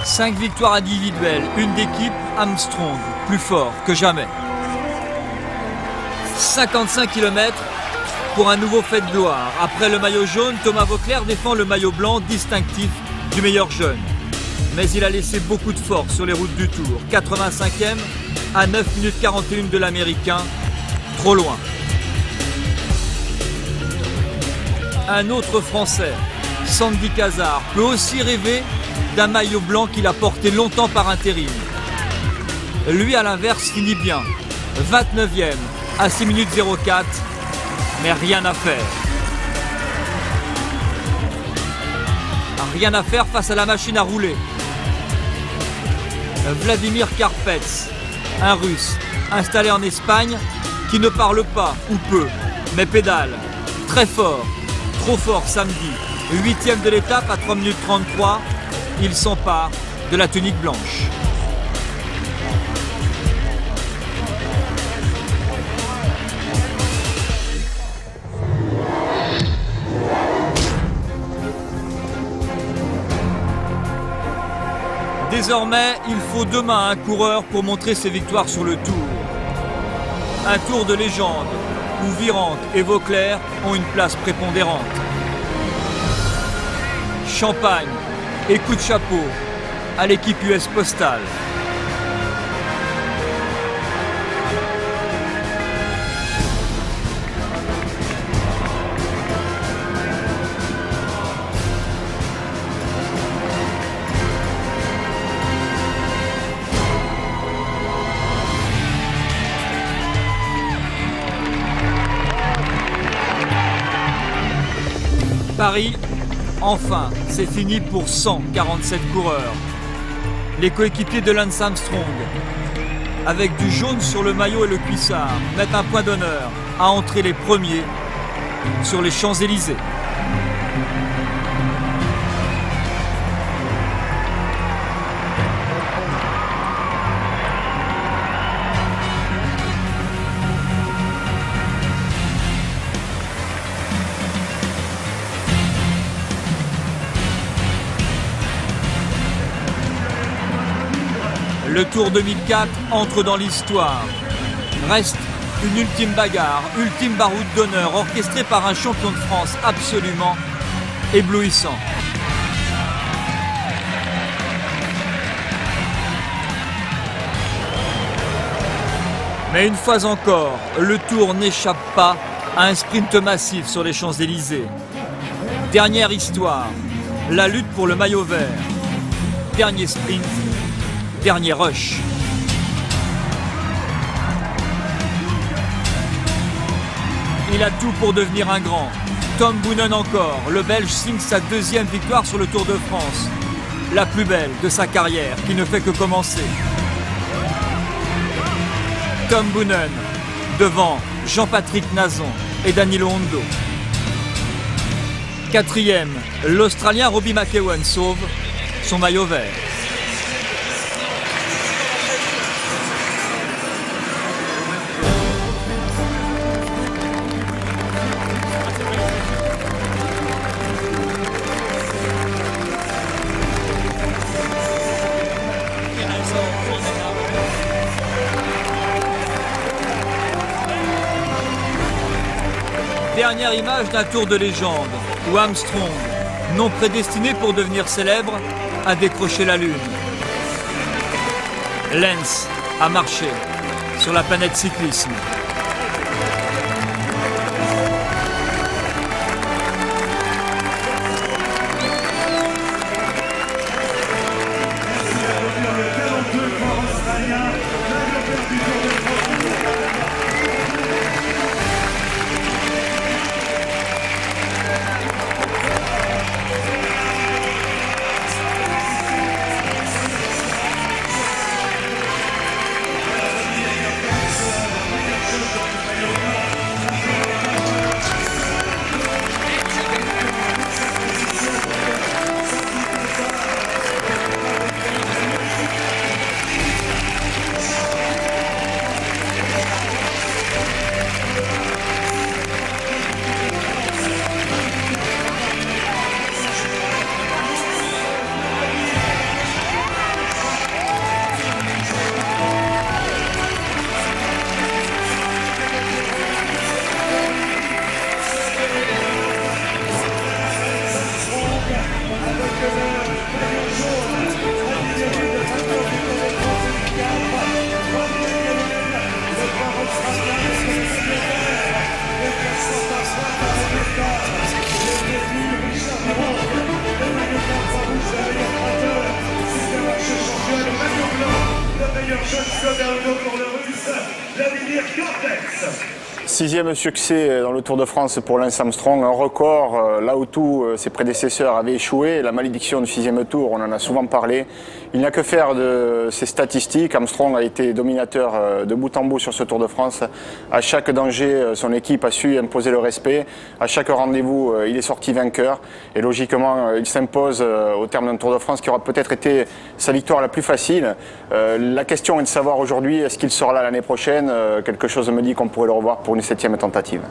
5 victoires individuelles, une d'équipe, Armstrong, plus fort que jamais. 55 km pour un nouveau fait de gloire. Après le maillot jaune, Thomas Voeckler défend le maillot blanc distinctif du meilleur jeune. Mais il a laissé beaucoup de force sur les routes du Tour. 85e à 9 minutes 41 de l'Américain, trop loin. Un autre Français, Sandy Cazard, peut aussi rêver d'un maillot blanc qu'il a porté longtemps par intérim. Lui, à l'inverse, finit bien. 29e à 6 minutes 04, mais rien à faire. Rien à faire face à la machine à rouler. Vladimir Karpets, un Russe installé en Espagne qui ne parle pas ou peu, mais pédale. Très fort, trop fort samedi. 8e de l'étape à 3 minutes 33, il s'empare de la tunique blanche. Désormais, il faut demain un coureur pour montrer ses victoires sur le Tour. Un Tour de légende où Virenque et Vauclair ont une place prépondérante. Champagne et coup de chapeau à l'équipe US Postal. Paris, enfin, c'est fini pour 147 coureurs. Les coéquipiers de Lance Armstrong, avec du jaune sur le maillot et le cuissard, mettent un point d'honneur à entrer les premiers sur les Champs-Élysées. Le Tour 2004 entre dans l'histoire. Reste une ultime bagarre, ultime baroud d'honneur orchestrée par un champion de France absolument éblouissant. Mais une fois encore, le Tour n'échappe pas à un sprint massif sur les Champs-Élysées. Dernière histoire, la lutte pour le maillot vert. Dernier sprint. Dernier rush. Il a tout pour devenir un grand. Tom Boonen encore. Le Belge signe sa deuxième victoire sur le Tour de France. La plus belle de sa carrière qui ne fait que commencer. Tom Boonen devant Jean-Patrick Nazon et Danilo Hondo. Quatrième, l'Australien Robbie McEwen sauve son maillot vert. Dernière image d'un tour de légende où Armstrong, non prédestiné pour devenir célèbre, a décroché la lune. Lance a marché sur la planète cyclisme. Sixième succès dans le Tour de France pour Lance Armstrong, un record là où tous ses prédécesseurs avaient échoué. La malédiction du sixième tour, on en a souvent parlé. Il n'y a que faire de ces statistiques. Armstrong a été dominateur de bout en bout sur ce Tour de France. À chaque danger, son équipe a su imposer le respect. À chaque rendez-vous, il est sorti vainqueur. Et logiquement, il s'impose au terme d'un Tour de France qui aura peut-être été sa victoire la plus facile. La question est de savoir aujourd'hui, est-ce qu'il sera là l'année prochaine? Quelque chose me dit qu'on pourrait le revoir pour une 7e tentative.